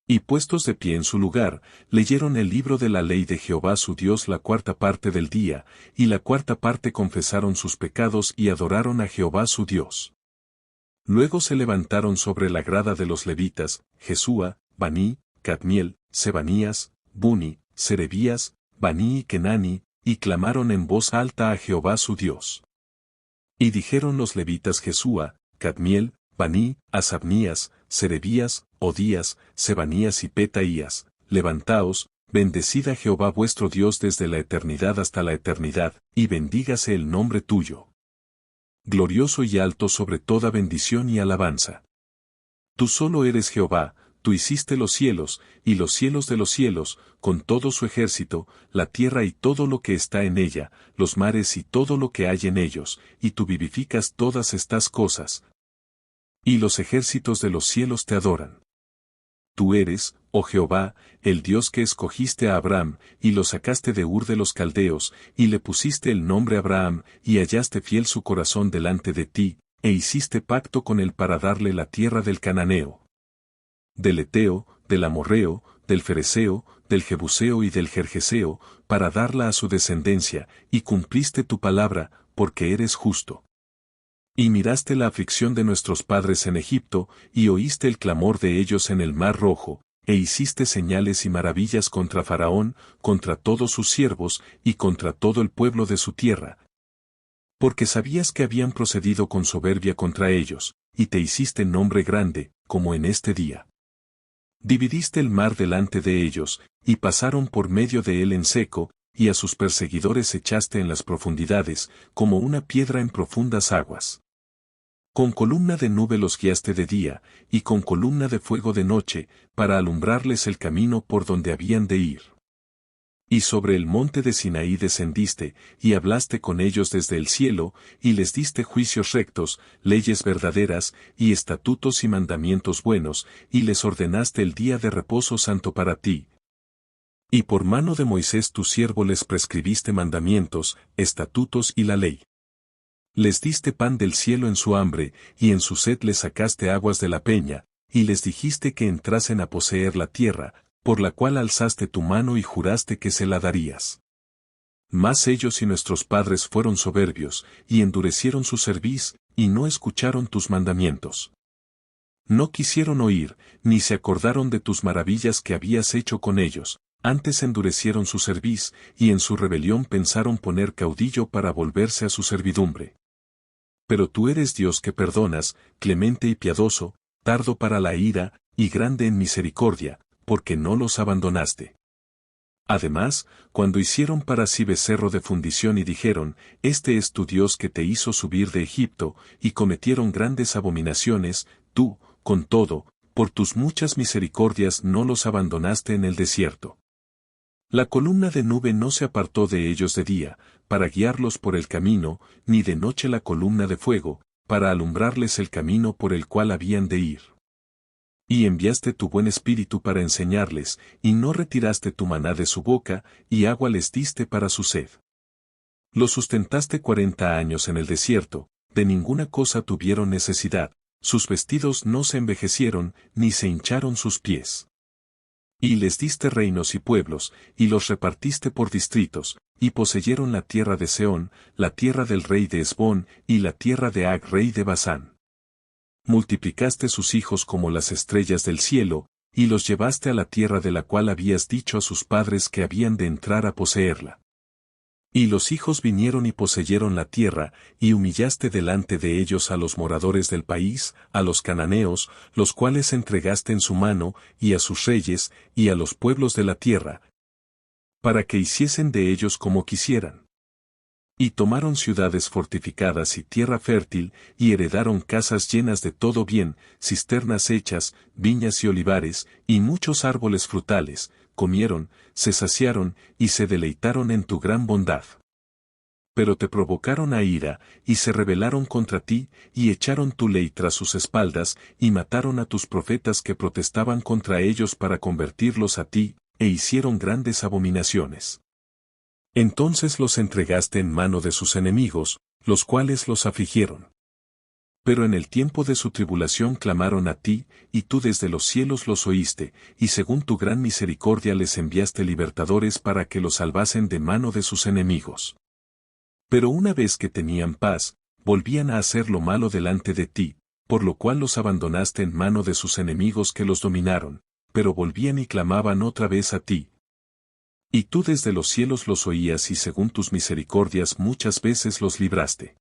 Y puestos de pie en su lugar, leyeron el libro de la ley de Jehová su Dios la 4ª parte del día, y la 4ª parte confesaron sus pecados y adoraron a Jehová su Dios. Luego se levantaron sobre la grada de los levitas, Jesúa, Baní, Cadmiel, Sebanías, Buni, Serebías, Baní y Kenani, y clamaron en voz alta a Jehová su Dios. Y dijeron los levitas Jesúa, Cadmiel, Baní, Asabnías, Serebías, Odías, Sebanías y Petaías, levantaos, bendecid a Jehová vuestro Dios desde la eternidad hasta la eternidad, y bendígase el nombre tuyo. Glorioso y alto sobre toda bendición y alabanza. Tú solo eres Jehová, tú hiciste los cielos, y los cielos de los cielos, con todo su ejército, la tierra y todo lo que está en ella, los mares y todo lo que hay en ellos, y tú vivificas todas estas cosas. Y los ejércitos de los cielos te adoran. Tú eres, oh Jehová, el Dios que escogiste a Abraham, y lo sacaste de Ur de los Caldeos, y le pusiste el nombre Abraham, y hallaste fiel su corazón delante de ti, e hiciste pacto con él para darle la tierra del Cananeo, del Heteo, del Amorreo, del Fereceo, del Jebuseo y del Gergeseo, para darla a su descendencia, y cumpliste tu palabra, porque eres justo. Y miraste la aflicción de nuestros padres en Egipto, y oíste el clamor de ellos en el mar Rojo, e hiciste señales y maravillas contra Faraón, contra todos sus siervos, y contra todo el pueblo de su tierra. Porque sabías que habían procedido con soberbia contra ellos, y te hiciste nombre grande, como en este día. Dividiste el mar delante de ellos, y pasaron por medio de él en seco, y a sus perseguidores echaste en las profundidades, como una piedra en profundas aguas. Con columna de nube los guiaste de día, y con columna de fuego de noche, para alumbrarles el camino por donde habían de ir. Y sobre el monte de Sinaí descendiste, y hablaste con ellos desde el cielo, y les diste juicios rectos, leyes verdaderas, y estatutos y mandamientos buenos, y les ordenaste el día de reposo santo para ti. Y por mano de Moisés tu siervo les prescribiste mandamientos, estatutos y la ley. Les diste pan del cielo en su hambre, y en su sed les sacaste aguas de la peña, y les dijiste que entrasen a poseer la tierra, por la cual alzaste tu mano y juraste que se la darías. Mas ellos y nuestros padres fueron soberbios, y endurecieron su cerviz, y no escucharon tus mandamientos. No quisieron oír, ni se acordaron de tus maravillas que habías hecho con ellos, antes endurecieron su cerviz, y en su rebelión pensaron poner caudillo para volverse a su servidumbre. Pero tú eres Dios que perdonas, clemente y piadoso, tardo para la ira, y grande en misericordia, porque no los abandonaste. Además, cuando hicieron para sí becerro de fundición y dijeron, Este es tu Dios que te hizo subir de Egipto, y cometieron grandes abominaciones, tú, con todo, por tus muchas misericordias no los abandonaste en el desierto. La columna de nube no se apartó de ellos de día, para guiarlos por el camino, ni de noche la columna de fuego, para alumbrarles el camino por el cual habían de ir. Y enviaste tu buen espíritu para enseñarles, y no retiraste tu maná de su boca, y agua les diste para su sed. Los sustentaste 40 años en el desierto, de ninguna cosa tuvieron necesidad, sus vestidos no se envejecieron, ni se hincharon sus pies. Y les diste reinos y pueblos, y los repartiste por distritos, y poseyeron la tierra de Seón, la tierra del rey de Hesbón, y la tierra de Ag rey de Basán. Multiplicaste sus hijos como las estrellas del cielo, y los llevaste a la tierra de la cual habías dicho a sus padres que habían de entrar a poseerla. Y los hijos vinieron y poseyeron la tierra, y humillaste delante de ellos a los moradores del país, a los cananeos, los cuales entregaste en su mano, y a sus reyes, y a los pueblos de la tierra, para que hiciesen de ellos como quisieran. Y tomaron ciudades fortificadas y tierra fértil, y heredaron casas llenas de todo bien, cisternas hechas, viñas y olivares, y muchos árboles frutales, comieron, se saciaron, y se deleitaron en tu gran bondad. Pero te provocaron a ira, y se rebelaron contra ti, y echaron tu ley tras sus espaldas, y mataron a tus profetas que protestaban contra ellos para convertirlos a ti, e hicieron grandes abominaciones. Entonces los entregaste en mano de sus enemigos, los cuales los afligieron. Pero en el tiempo de su tribulación clamaron a ti, y tú desde los cielos los oíste, y según tu gran misericordia les enviaste libertadores para que los salvasen de mano de sus enemigos. Pero una vez que tenían paz, volvían a hacer lo malo delante de ti, por lo cual los abandonaste en mano de sus enemigos que los dominaron, pero volvían y clamaban otra vez a ti. Y tú desde los cielos los oías y según tus misericordias muchas veces los libraste.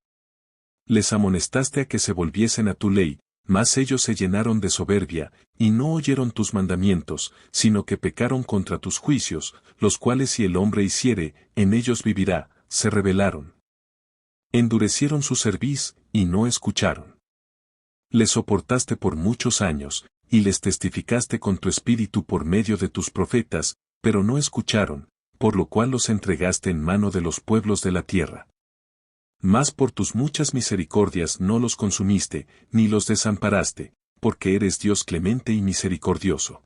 Les amonestaste a que se volviesen a tu ley, mas ellos se llenaron de soberbia, y no oyeron tus mandamientos, sino que pecaron contra tus juicios, los cuales si el hombre hiciere, en ellos vivirá, se rebelaron. Endurecieron su cerviz, y no escucharon. Les soportaste por muchos años, y les testificaste con tu espíritu por medio de tus profetas, pero no escucharon, por lo cual los entregaste en mano de los pueblos de la tierra. Mas por tus muchas misericordias no los consumiste, ni los desamparaste, porque eres Dios clemente y misericordioso.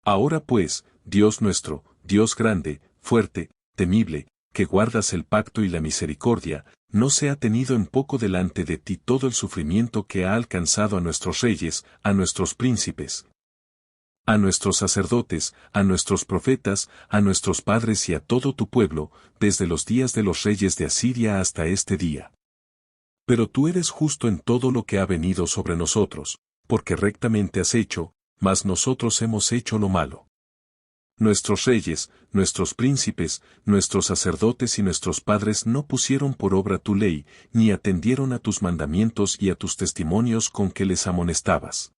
Ahora pues, Dios nuestro, Dios grande, fuerte, temible, que guardas el pacto y la misericordia, no sea tenido en poco delante de ti todo el sufrimiento que ha alcanzado a nuestros reyes, a nuestros príncipes, a nuestros sacerdotes, a nuestros profetas, a nuestros padres y a todo tu pueblo, desde los días de los reyes de Asiria hasta este día. Pero tú eres justo en todo lo que ha venido sobre nosotros, porque rectamente has hecho, mas nosotros hemos hecho lo malo. Nuestros reyes, nuestros príncipes, nuestros sacerdotes y nuestros padres no pusieron por obra tu ley, ni atendieron a tus mandamientos y a tus testimonios con que les amonestabas.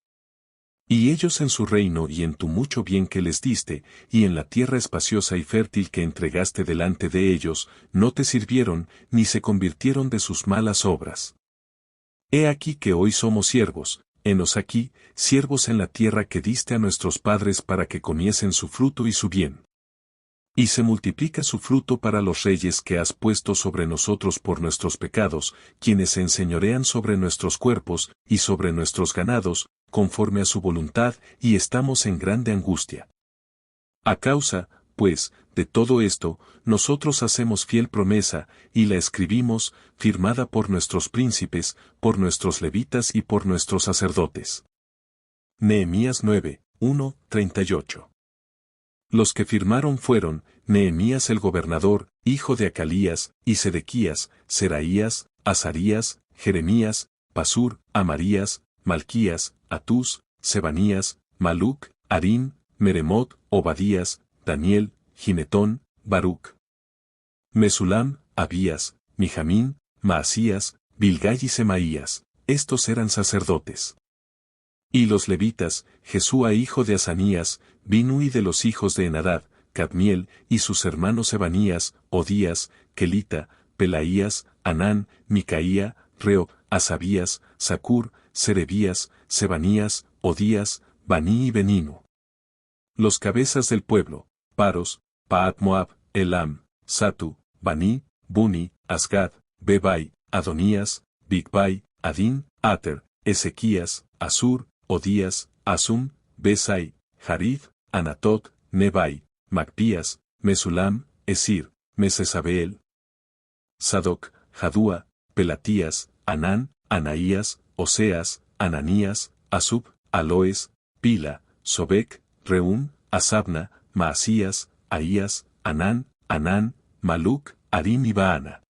Y ellos en su reino y en tu mucho bien que les diste, y en la tierra espaciosa y fértil que entregaste delante de ellos, no te sirvieron, ni se convirtieron de sus malas obras. He aquí que hoy somos siervos, henos aquí, siervos en la tierra que diste a nuestros padres para que comiesen su fruto y su bien. Y se multiplica su fruto para los reyes que has puesto sobre nosotros por nuestros pecados, quienes se enseñorean sobre nuestros cuerpos y sobre nuestros ganados, conforme a su voluntad, y estamos en grande angustia. A causa, pues, de todo esto, nosotros hacemos fiel promesa, y la escribimos, firmada por nuestros príncipes, por nuestros levitas y por nuestros sacerdotes. Nehemías 9, 1, 38. Los que firmaron fueron, Nehemías el gobernador, hijo de Acalías, y Sedequías, Seraías, Azarías, Jeremías, Pasur, Amarías, Malquías, Atús, Sebanías, Maluc, Harín, Meremot, Obadías, Daniel, Ginetón, Baruc. Mesulam, Abías, Mijamín, Maasías, Bilgai y Semaías, estos eran sacerdotes. Y los levitas, Jesúa hijo de Asanías, Binui de los hijos de Enadad, Cadmiel, y sus hermanos Ebanías, Odías, Kelita, Pelaías, Anán, Micaía, Reo, Asabías, Sacur, Serebías, Sebanías, Odías, Baní y Beninu. Los cabezas del pueblo, Paros, Paat Moab, Elam, Satu, Baní, Buni, Asgad, Bebai, Adonías, Bigbai, Adín, Ater, Ezequías, Asur, Odías, Asum, Besai, Jarif, Anatot, Nebai, Macpías, Mesulam, Esir, Mesesabeel, Sadoc, Jadúa, Pelatías, Anán, Anaías, Oseas, Ananías, Asub, Aloes, Pila, Sobec, Reum, Asabna, Maasías, Ahías, Anán, Maluc, Harim y Baana.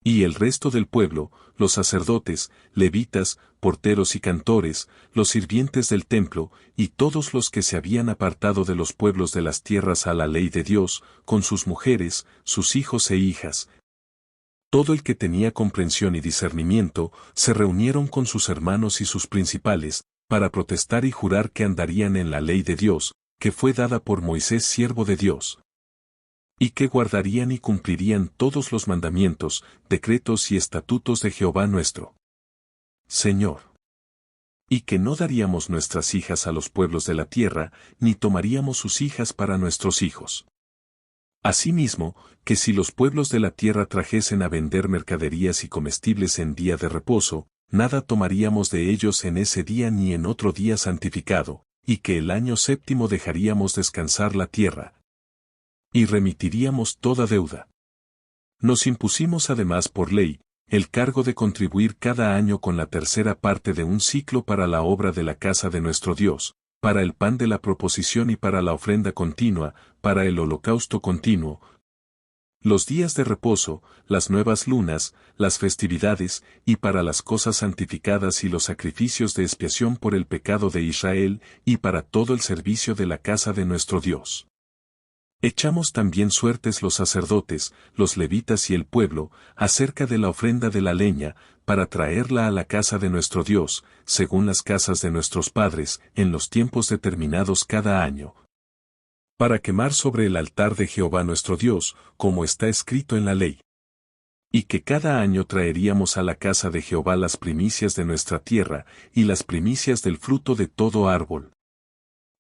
Y el resto del pueblo, los sacerdotes, levitas, porteros y cantores, los sirvientes del templo, y todos los que se habían apartado de los pueblos de las tierras a la ley de Dios, con sus mujeres, sus hijos e hijas. Todo el que tenía comprensión y discernimiento, se reunieron con sus hermanos y sus principales, para protestar y jurar que andarían en la ley de Dios, que fue dada por Moisés siervo de Dios. Y que guardarían y cumplirían todos los mandamientos, decretos y estatutos de Jehová nuestro Señor. Y que no daríamos nuestras hijas a los pueblos de la tierra, ni tomaríamos sus hijas para nuestros hijos. Asimismo, que si los pueblos de la tierra trajesen a vender mercaderías y comestibles en día de reposo, nada tomaríamos de ellos en ese día ni en otro día santificado, y que el año séptimo dejaríamos descansar la tierra. Y remitiríamos toda deuda. Nos impusimos además por ley, el cargo de contribuir cada año con la tercera parte de un ciclo para la obra de la casa de nuestro Dios, para el pan de la proposición y para la ofrenda continua, para el holocausto continuo, los días de reposo, las nuevas lunas, las festividades, y para las cosas santificadas y los sacrificios de expiación por el pecado de Israel, y para todo el servicio de la casa de nuestro Dios. Echamos también suertes los sacerdotes, los levitas y el pueblo, acerca de la ofrenda de la leña, para traerla a la casa de nuestro Dios, según las casas de nuestros padres, en los tiempos determinados cada año, para quemar sobre el altar de Jehová nuestro Dios, como está escrito en la ley. Y que cada año traeríamos a la casa de Jehová las primicias de nuestra tierra, y las primicias del fruto de todo árbol.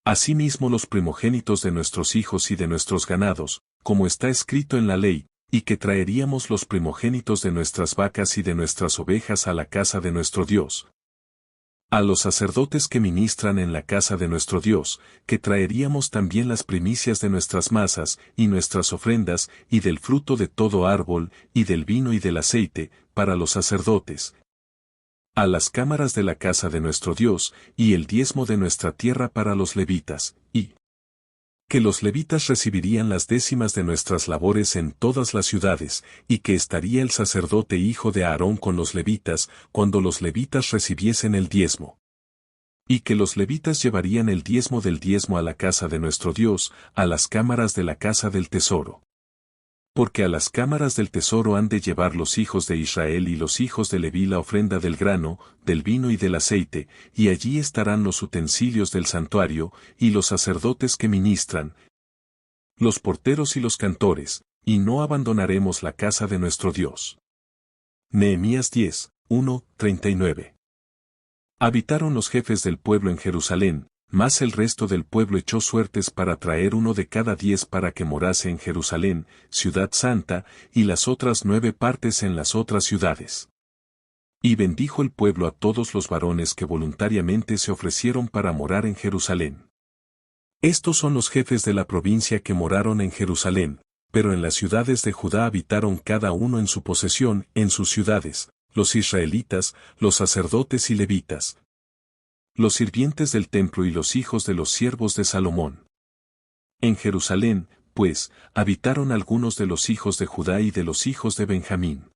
Asimismo los primogénitos de nuestros hijos y de nuestros ganados, como está escrito en la ley, y que traeríamos los primogénitos de nuestras vacas y de nuestras ovejas a la casa de nuestro Dios. A los sacerdotes que ministran en la casa de nuestro Dios, que traeríamos también las primicias de nuestras masas, y nuestras ofrendas, y del fruto de todo árbol, y del vino y del aceite, para los sacerdotes. a las cámaras de la casa de nuestro Dios, y el diezmo de nuestra tierra para los levitas, y que los levitas recibirían las décimas de nuestras labores en todas las ciudades, y que estaría el sacerdote hijo de Aarón con los levitas, cuando los levitas recibiesen el diezmo. Y que los levitas llevarían el diezmo del diezmo a la casa de nuestro Dios, a las cámaras de la casa del tesoro. Porque a las cámaras del tesoro han de llevar los hijos de Israel y los hijos de Leví la ofrenda del grano, del vino y del aceite, y allí estarán los utensilios del santuario, y los sacerdotes que ministran, los porteros y los cantores, y no abandonaremos la casa de nuestro Dios. Nehemías 10, 1, 39. Habitaron los jefes del pueblo en Jerusalén, mas el resto del pueblo echó suertes para traer 1 de cada 10 para que morase en Jerusalén, ciudad santa, y las otras 9 partes en las otras ciudades. Y bendijo el pueblo a todos los varones que voluntariamente se ofrecieron para morar en Jerusalén. Estos son los jefes de la provincia que moraron en Jerusalén, pero en las ciudades de Judá habitaron cada uno en su posesión, en sus ciudades, los israelitas, los sacerdotes y levitas, los sirvientes del templo y los hijos de los siervos de Salomón. En Jerusalén, pues, habitaron algunos de los hijos de Judá y de los hijos de Benjamín.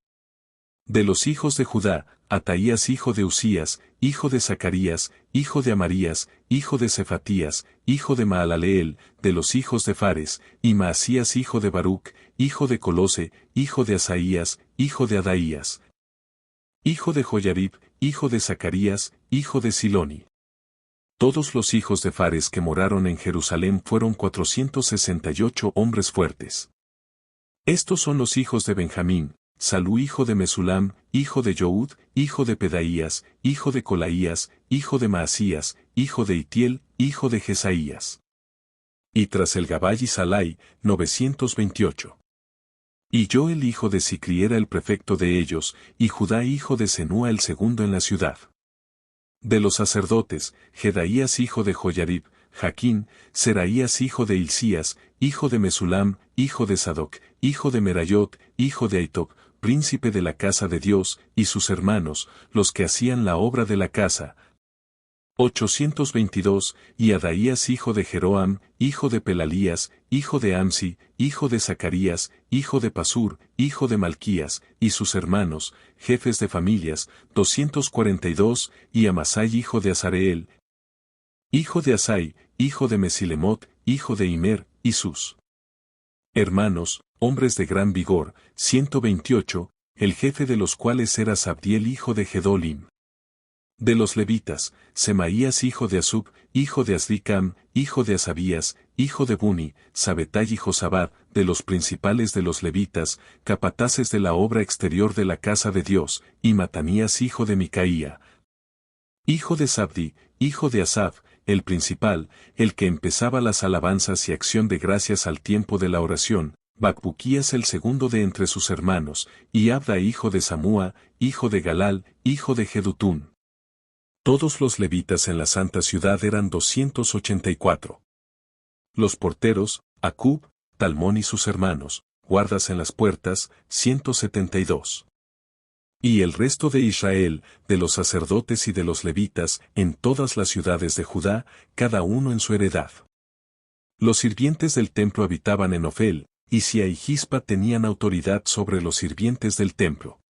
De los hijos de Judá, Ataías hijo de Usías, hijo de Zacarías, hijo de Amarías, hijo de Cefatías, hijo de Maalaleel, de los hijos de Fares, y Maasías hijo de Baruc, hijo de Colose, hijo de Asaías, hijo de Adaías, hijo de Joyarib, hijo de Zacarías, hijo de Siloni. Todos los hijos de Fares que moraron en Jerusalén fueron 468 hombres fuertes. Estos son los hijos de Benjamín: Salú hijo de Mesulam, hijo de Joud, hijo de Pedaías, hijo de Colaías, hijo de Maasías, hijo de Itiel, hijo de Jesaías. Y tras el Gabay y Salai, 928. Y Joel hijo de Sicri era el prefecto de ellos, y Judá hijo de Senúa el segundo en la ciudad. De los sacerdotes, Jedaías hijo de Joyarib, Jaquín, Seraías hijo de Hilcías, hijo de Mesulam, hijo de Sadoc, hijo de Merayot, hijo de Aitoc, príncipe de la casa de Dios, y sus hermanos, los que hacían la obra de la casa. 822, y Adaías hijo de Jeroam, hijo de Pelalías, hijo de Amsi, hijo de Zacarías, hijo de Pasur, hijo de Malquías, y sus hermanos, jefes de familias, 242, y Amasai hijo de Azareel, hijo de Asai, hijo de Mesilemot, hijo de Imer, y sus hermanos, hombres de gran vigor, 128, el jefe de los cuales era Sabdiel hijo de Gedolim. De los levitas, Semaías hijo de Asub, hijo de Asricam, hijo de Asabías, hijo de Buni, Sabetai y Josabad, de los principales de los levitas, capataces de la obra exterior de la casa de Dios, y Matanías hijo de Micaía, hijo de Sabdi, hijo de Asaf, el principal, el que empezaba las alabanzas y acción de gracias al tiempo de la oración, Bacbuquías el segundo de entre sus hermanos, y Abda hijo de Samúa, hijo de Galal, hijo de Jedutún. Todos los levitas en la santa ciudad eran 284. Los porteros, Acub, Talmón y sus hermanos, guardas en las puertas, 172. Y el resto de Israel, de los sacerdotes y de los levitas, en todas las ciudades de Judá, cada uno en su heredad. Los sirvientes del templo habitaban en Ofel, y Sia y Gispa tenían autoridad sobre los sirvientes del templo.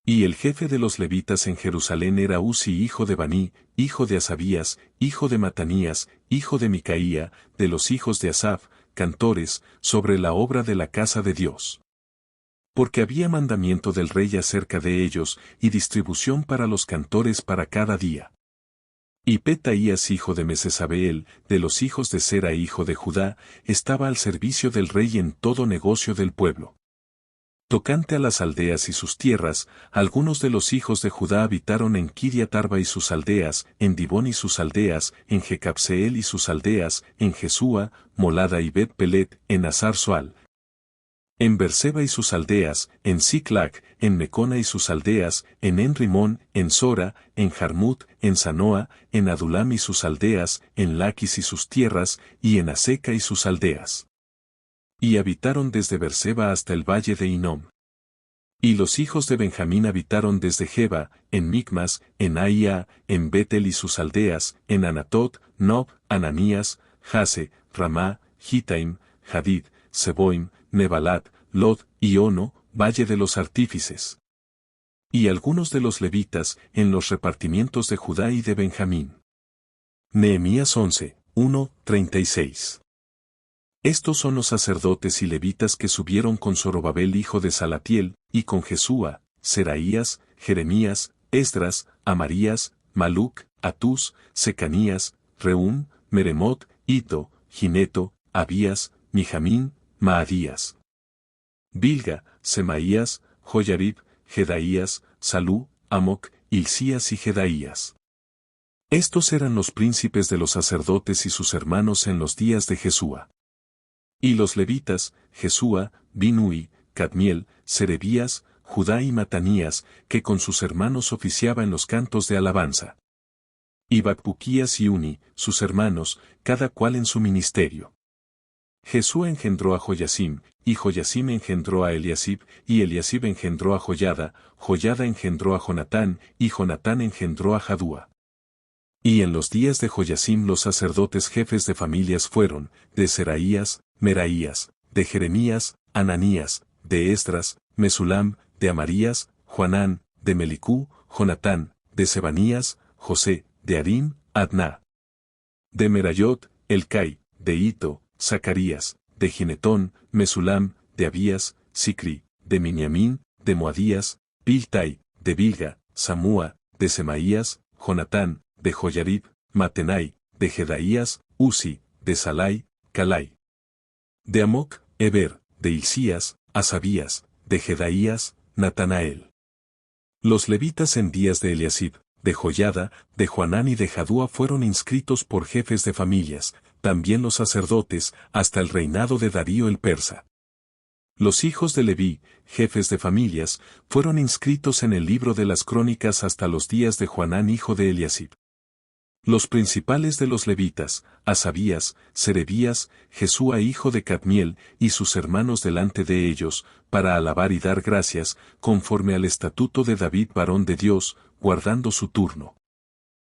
Y el jefe de los levitas en Jerusalén era Uzi hijo de Bani, hijo de Asabías, hijo de Matanías, hijo de Micaía, de los hijos de Asaf, cantores, sobre la obra de la casa de Dios. Porque había mandamiento del rey acerca de ellos, y distribución para los cantores para cada día. Y Petaías hijo de Mesesabeel, de los hijos de Sera hijo de Judá, estaba al servicio del rey en todo negocio del pueblo. Tocante a las aldeas y sus tierras, algunos de los hijos de Judá habitaron en Kiriat Arba y sus aldeas, en Dibón y sus aldeas, en Jecabseel y sus aldeas, en Jesúa, Molada y Bet Pelet, en Azar Soal, en Berseba y sus aldeas, en Siclag, en Mecona y sus aldeas, en Enrimón, en Sora, en Jarmut, en Sanoa, en Adulam y sus aldeas, en Laquis y sus tierras, y en Aseca y sus aldeas. Y habitaron desde Berseba hasta el valle de Hinom. Y los hijos de Benjamín habitaron desde Geba, en Micmas, en Aía, en Betel y sus aldeas, en Anatot, Nob, Ananías, Jase, Ramá, Gitaim, Hadid, Seboim, Nebalat, Lod, y Ono, valle de los artífices. Y algunos de los levitas, en los repartimientos de Judá y de Benjamín. Nehemías 11, 1, 36. Estos son los sacerdotes y levitas que subieron con Zorobabel hijo de Salatiel, y con Jesúa, Seraías, Jeremías, Esdras, Amarías, Maluc, Atús, Secanías, Reún, Meremot, Ito, Gineto, Abías, Mijamín, Maadías, Bilga, Semaías, Joyarib, Jedaías, Salú, Amoc, Hilcías y Jedaías. Estos eran los príncipes de los sacerdotes y sus hermanos en los días de Jesúa. Y los levitas, Jesúa, Binui, Cadmiel, Serebías, Judá y Matanías, que con sus hermanos oficiaba en los cantos de alabanza. Y Bacbuquías y Uni, sus hermanos, cada cual en su ministerio. Jesúa engendró a Joyasim, y Joyasim engendró a Eliasib, y Eliasib engendró a Joyada, Joyada engendró a Jonatán, y Jonatán engendró a Jadúa. Y en los días de Joyasim los sacerdotes jefes de familias fueron, de Seraías, Meraías, de Jeremías, Ananías, de Esdras, Mesulam, de Amarías, Juanán, de Melicú, Jonatán, de Sebanías, José, de Arim, Adná. De Merayot, Elcai, de Ito, Zacarías, de Ginetón, Mesulam, de Abías, Sicri, de Miniamín, de Moadías, Biltai, de Bilga, Samúa, de Semaías, Jonatán, de Joyarib, Matenai, de Jedaías, Uzi, de Salai, Calai. De Amoc, Eber, de Hilcías, Asabías, de Jedaías, Natanael. Los levitas en días de Eliasib, de Joyada, de Juanán y de Jadúa fueron inscritos por jefes de familias, también los sacerdotes, hasta el reinado de Darío el persa. Los hijos de Leví, jefes de familias, fueron inscritos en el libro de las crónicas hasta los días de Juanán hijo de Eliasib. Los principales de los levitas, Asabías, Serebías, Jesúa hijo de Cadmiel, y sus hermanos delante de ellos, para alabar y dar gracias, conforme al estatuto de David varón de Dios, guardando su turno.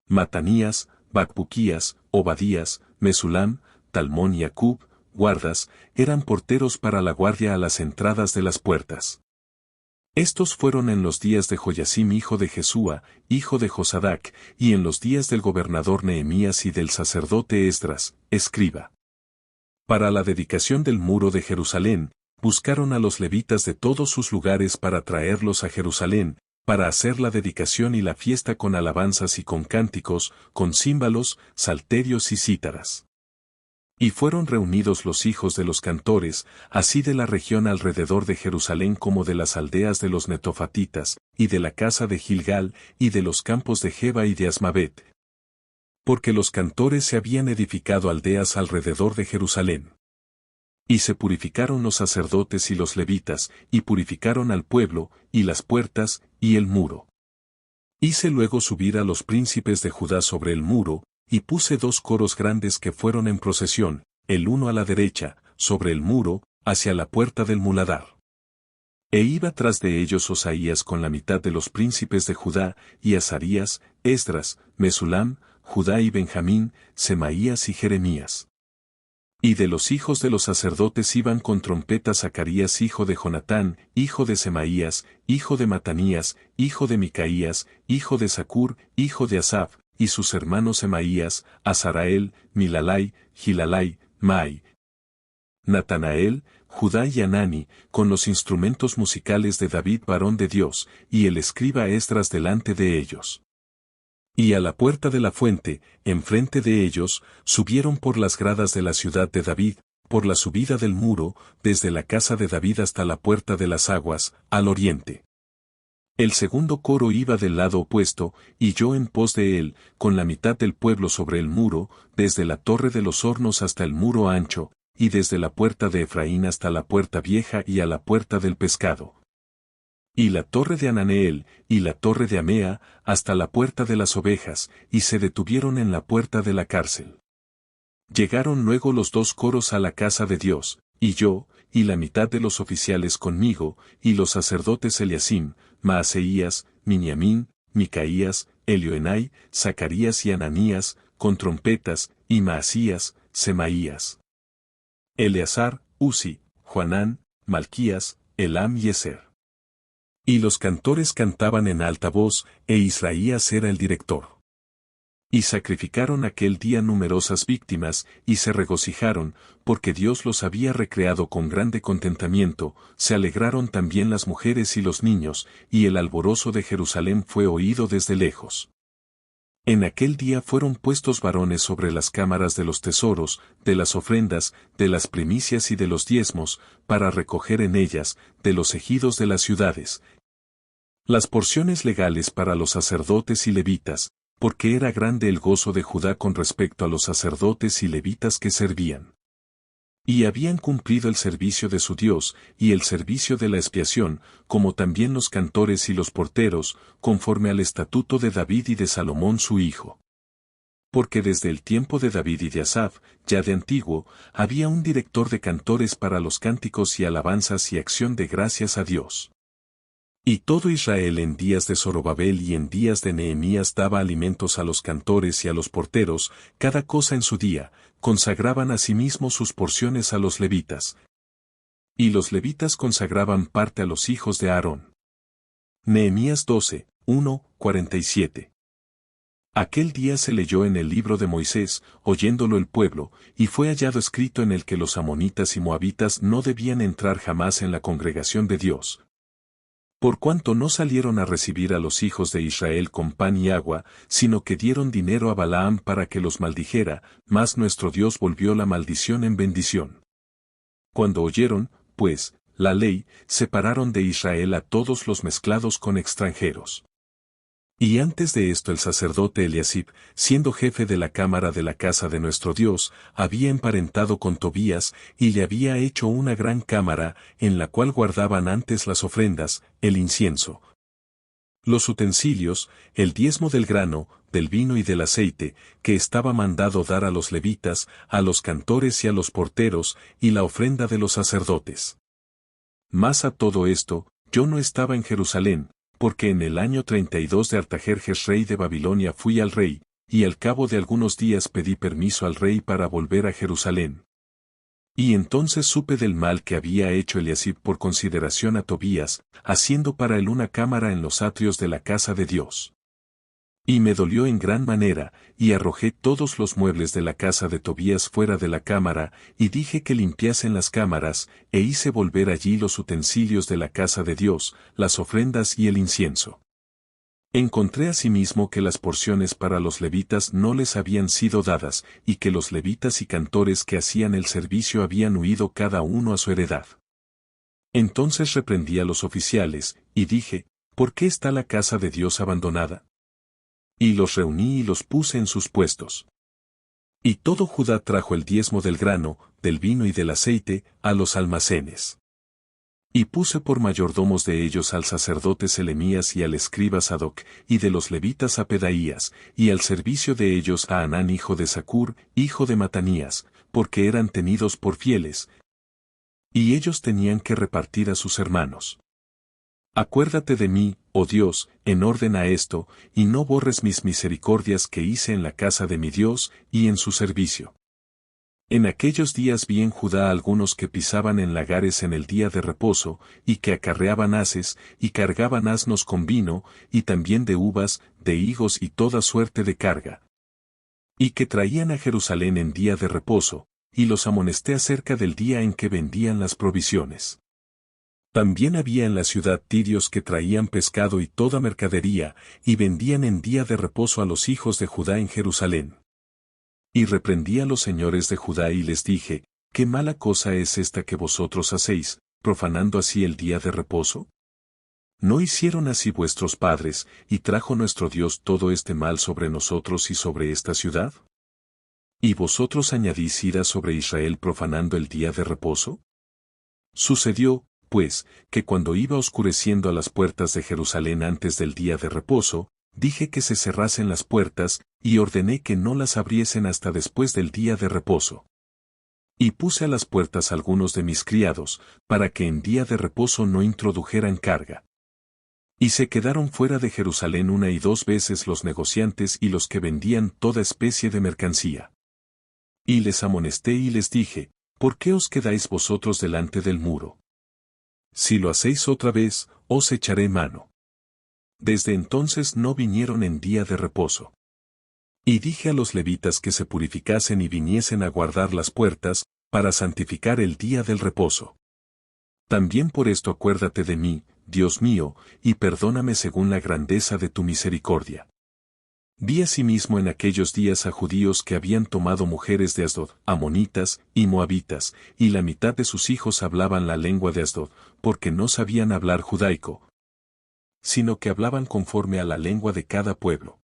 Matanías, Bacbuquías, Obadías, Mesulam, Talmón y Acub, guardas, eran porteros para la guardia a las entradas de las puertas. Estos fueron en los días de Joyasim hijo de Jesúa, hijo de Josadac, y en los días del gobernador Nehemías y del sacerdote Esdras, escriba. Para la dedicación del muro de Jerusalén, buscaron a los levitas de todos sus lugares para traerlos a Jerusalén, para hacer la dedicación y la fiesta con alabanzas y con cánticos, con címbalos, salterios y cítaras. Y fueron reunidos los hijos de los cantores, así de la región alrededor de Jerusalén como de las aldeas de los netofatitas, y de la casa de Gilgal, y de los campos de Geba y de Asmavet. Porque los cantores se habían edificado aldeas alrededor de Jerusalén. Y se purificaron los sacerdotes y los levitas, y purificaron al pueblo, y las puertas, y el muro. Hice luego subir a los príncipes de Judá sobre el muro, y puse 2 coros grandes que fueron en procesión, el uno a la derecha, sobre el muro, hacia la puerta del muladar. E iba tras de ellos Osaías con la mitad de los príncipes de Judá, y Azarías, Esdras, Mesulam, Judá y Benjamín, Semaías y Jeremías. Y de los hijos de los sacerdotes iban con trompeta Zacarías hijo de Jonatán, hijo de Semaías, hijo de Matanías, hijo de Micaías, hijo de Zacur, hijo de Asaf, y sus hermanos Semaías, Azarael, Milalai, Gilalai, Mai, Natanael, Judá y Anani, con los instrumentos musicales de David varón de Dios, y el escriba Esdras delante de ellos. Y a la puerta de la fuente, enfrente de ellos, subieron por las gradas de la ciudad de David, por la subida del muro, desde la casa de David hasta la puerta de las aguas, al oriente. El segundo coro iba del lado opuesto, y yo en pos de él, con la mitad del pueblo sobre el muro, desde la torre de los hornos hasta el muro ancho, y desde la puerta de Efraín hasta la puerta vieja y a la puerta del pescado. Y la torre de Ananeel, y la torre de Amea, hasta la puerta de las ovejas, y se detuvieron en la puerta de la cárcel. Llegaron luego los 2 coros a la casa de Dios, y yo, y la mitad de los oficiales conmigo, y los sacerdotes Eliasim, Maaseías, Miniamín, Micaías, Elioenai, Zacarías y Ananías, con trompetas, y Maasías, Semaías, Eleazar, Uzi, Joanán, Malquías, Elam y Ezer. Y los cantores cantaban en alta voz, e Israías era el director. Y sacrificaron aquel día numerosas víctimas, y se regocijaron, porque Dios los había recreado con grande contentamiento, se alegraron también las mujeres y los niños, y el alborozo de Jerusalén fue oído desde lejos. En aquel día fueron puestos varones sobre las cámaras de los tesoros, de las ofrendas, de las primicias y de los diezmos, para recoger en ellas, de los ejidos de las ciudades, las porciones legales para los sacerdotes y levitas, porque era grande el gozo de Judá con respecto a los sacerdotes y levitas que servían. Y habían cumplido el servicio de su Dios, y el servicio de la expiación, como también los cantores y los porteros, conforme al estatuto de David y de Salomón su hijo. Porque desde el tiempo de David y de Asaf, ya de antiguo, había un director de cantores para los cánticos y alabanzas y acción de gracias a Dios. Y todo Israel en días de Zorobabel y en días de Nehemías daba alimentos a los cantores y a los porteros, cada cosa en su día, consagraban asimismo sus porciones a los levitas. Y los levitas consagraban parte a los hijos de Aarón. Nehemías 12, 1, 47. Aquel día se leyó en el libro de Moisés, oyéndolo el pueblo, y fue hallado escrito en el que los amonitas y moabitas no debían entrar jamás en la congregación de Dios. Por cuanto no salieron a recibir a los hijos de Israel con pan y agua, sino que dieron dinero a Balaam para que los maldijera, mas nuestro Dios volvió la maldición en bendición. Cuando oyeron, pues, la ley, separaron de Israel a todos los mezclados con extranjeros. Y antes de esto el sacerdote Eliasib, siendo jefe de la cámara de la casa de nuestro Dios, había emparentado con Tobías, y le había hecho una gran cámara, en la cual guardaban antes las ofrendas, el incienso, los utensilios, el diezmo del grano, del vino y del aceite, que estaba mandado dar a los levitas, a los cantores y a los porteros, y la ofrenda de los sacerdotes. Mas a todo esto, yo no estaba en Jerusalén, porque en el año 32 de Artajerjes rey de Babilonia fui al rey, y al cabo de algunos días pedí permiso al rey para volver a Jerusalén. Y entonces supe del mal que había hecho Eliasib por consideración a Tobías, haciendo para él una cámara en los atrios de la casa de Dios. Y me dolió en gran manera, y arrojé todos los muebles de la casa de Tobías fuera de la cámara, y dije que limpiasen las cámaras, e hice volver allí los utensilios de la casa de Dios, las ofrendas y el incienso. Encontré asimismo que las porciones para los levitas no les habían sido dadas, y que los levitas y cantores que hacían el servicio habían huido cada uno a su heredad. Entonces reprendí a los oficiales, y dije, ¿por qué está la casa de Dios abandonada? Y los reuní y los puse en sus puestos. Y todo Judá trajo el diezmo del grano, del vino y del aceite, a los almacenes. Y puse por mayordomos de ellos al sacerdote Selemías y al escriba Sadoc, y de los levitas a Pedaías, y al servicio de ellos a Hanán hijo de Zacur, hijo de Matanías, porque eran tenidos por fieles. Y ellos tenían que repartir a sus hermanos. Acuérdate de mí, oh Dios, en orden a esto, y no borres mis misericordias que hice en la casa de mi Dios, y en su servicio. En aquellos días vi en Judá algunos que pisaban en lagares en el día de reposo, y que acarreaban haces, y cargaban asnos con vino, y también de uvas, de higos y toda suerte de carga. Y que traían a Jerusalén en día de reposo, y los amonesté acerca del día en que vendían las provisiones. También había en la ciudad tirios que traían pescado y toda mercadería, y vendían en día de reposo a los hijos de Judá en Jerusalén. Y reprendí a los señores de Judá y les dije, ¿qué mala cosa es esta que vosotros hacéis, profanando así el día de reposo? ¿No hicieron así vuestros padres, y trajo nuestro Dios todo este mal sobre nosotros y sobre esta ciudad? ¿Y vosotros añadís ira sobre Israel profanando el día de reposo? Sucedió, pues, que cuando iba oscureciendo a las puertas de Jerusalén antes del día de reposo, dije que se cerrasen las puertas, y ordené que no las abriesen hasta después del día de reposo. Y puse a las puertas algunos de mis criados, para que en día de reposo no introdujeran carga. Y se quedaron fuera de Jerusalén 1 y 2 veces los negociantes y los que vendían toda especie de mercancía. Y les amonesté y les dije, ¿por qué os quedáis vosotros delante del muro? Si lo hacéis otra vez, os echaré mano. Desde entonces no vinieron en día de reposo. Y dije a los levitas que se purificasen y viniesen a guardar las puertas, para santificar el día del reposo. También por esto acuérdate de mí, Dios mío, y perdóname según la grandeza de tu misericordia. Vi asimismo en aquellos días a judíos que habían tomado mujeres de Asdod, amonitas y moabitas, y la mitad de sus hijos hablaban la lengua de Asdod, porque no sabían hablar judaico, sino que hablaban conforme a la lengua de cada pueblo.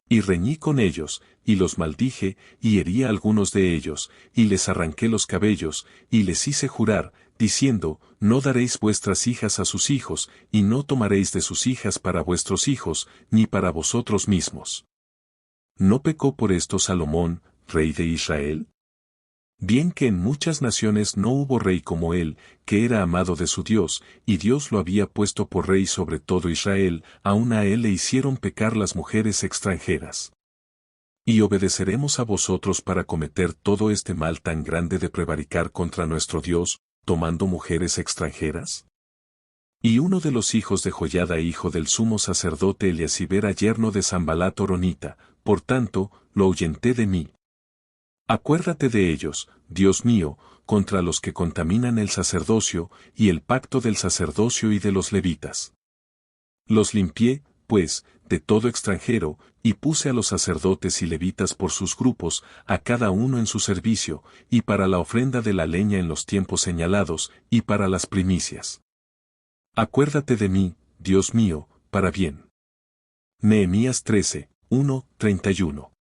Y reñí con ellos, y los maldije, y herí a algunos de ellos, y les arranqué los cabellos, y les hice jurar, diciendo, no daréis vuestras hijas a sus hijos, y no tomaréis de sus hijas para vuestros hijos, ni para vosotros mismos. ¿No pecó por esto Salomón, rey de Israel? Bien que en muchas naciones no hubo rey como él, que era amado de su Dios, y Dios lo había puesto por rey sobre todo Israel, aun a él le hicieron pecar las mujeres extranjeras. ¿Y obedeceremos a vosotros para cometer todo este mal tan grande de prevaricar contra nuestro Dios, tomando mujeres extranjeras? Y uno de los hijos de Joiada, hijo del sumo sacerdote Eliasib, era yerno de Sanbalat horonita, por tanto, lo ahuyenté de mí. Acuérdate de ellos, Dios mío, contra los que contaminan el sacerdocio, y el pacto del sacerdocio y de los levitas. Los limpié, pues, de todo extranjero, y puse a los sacerdotes y levitas por sus grupos, a cada uno en su servicio, y para la ofrenda de la leña en los tiempos señalados, y para las primicias. Acuérdate de mí, Dios mío, para bien. Nehemías 13, 1, 31.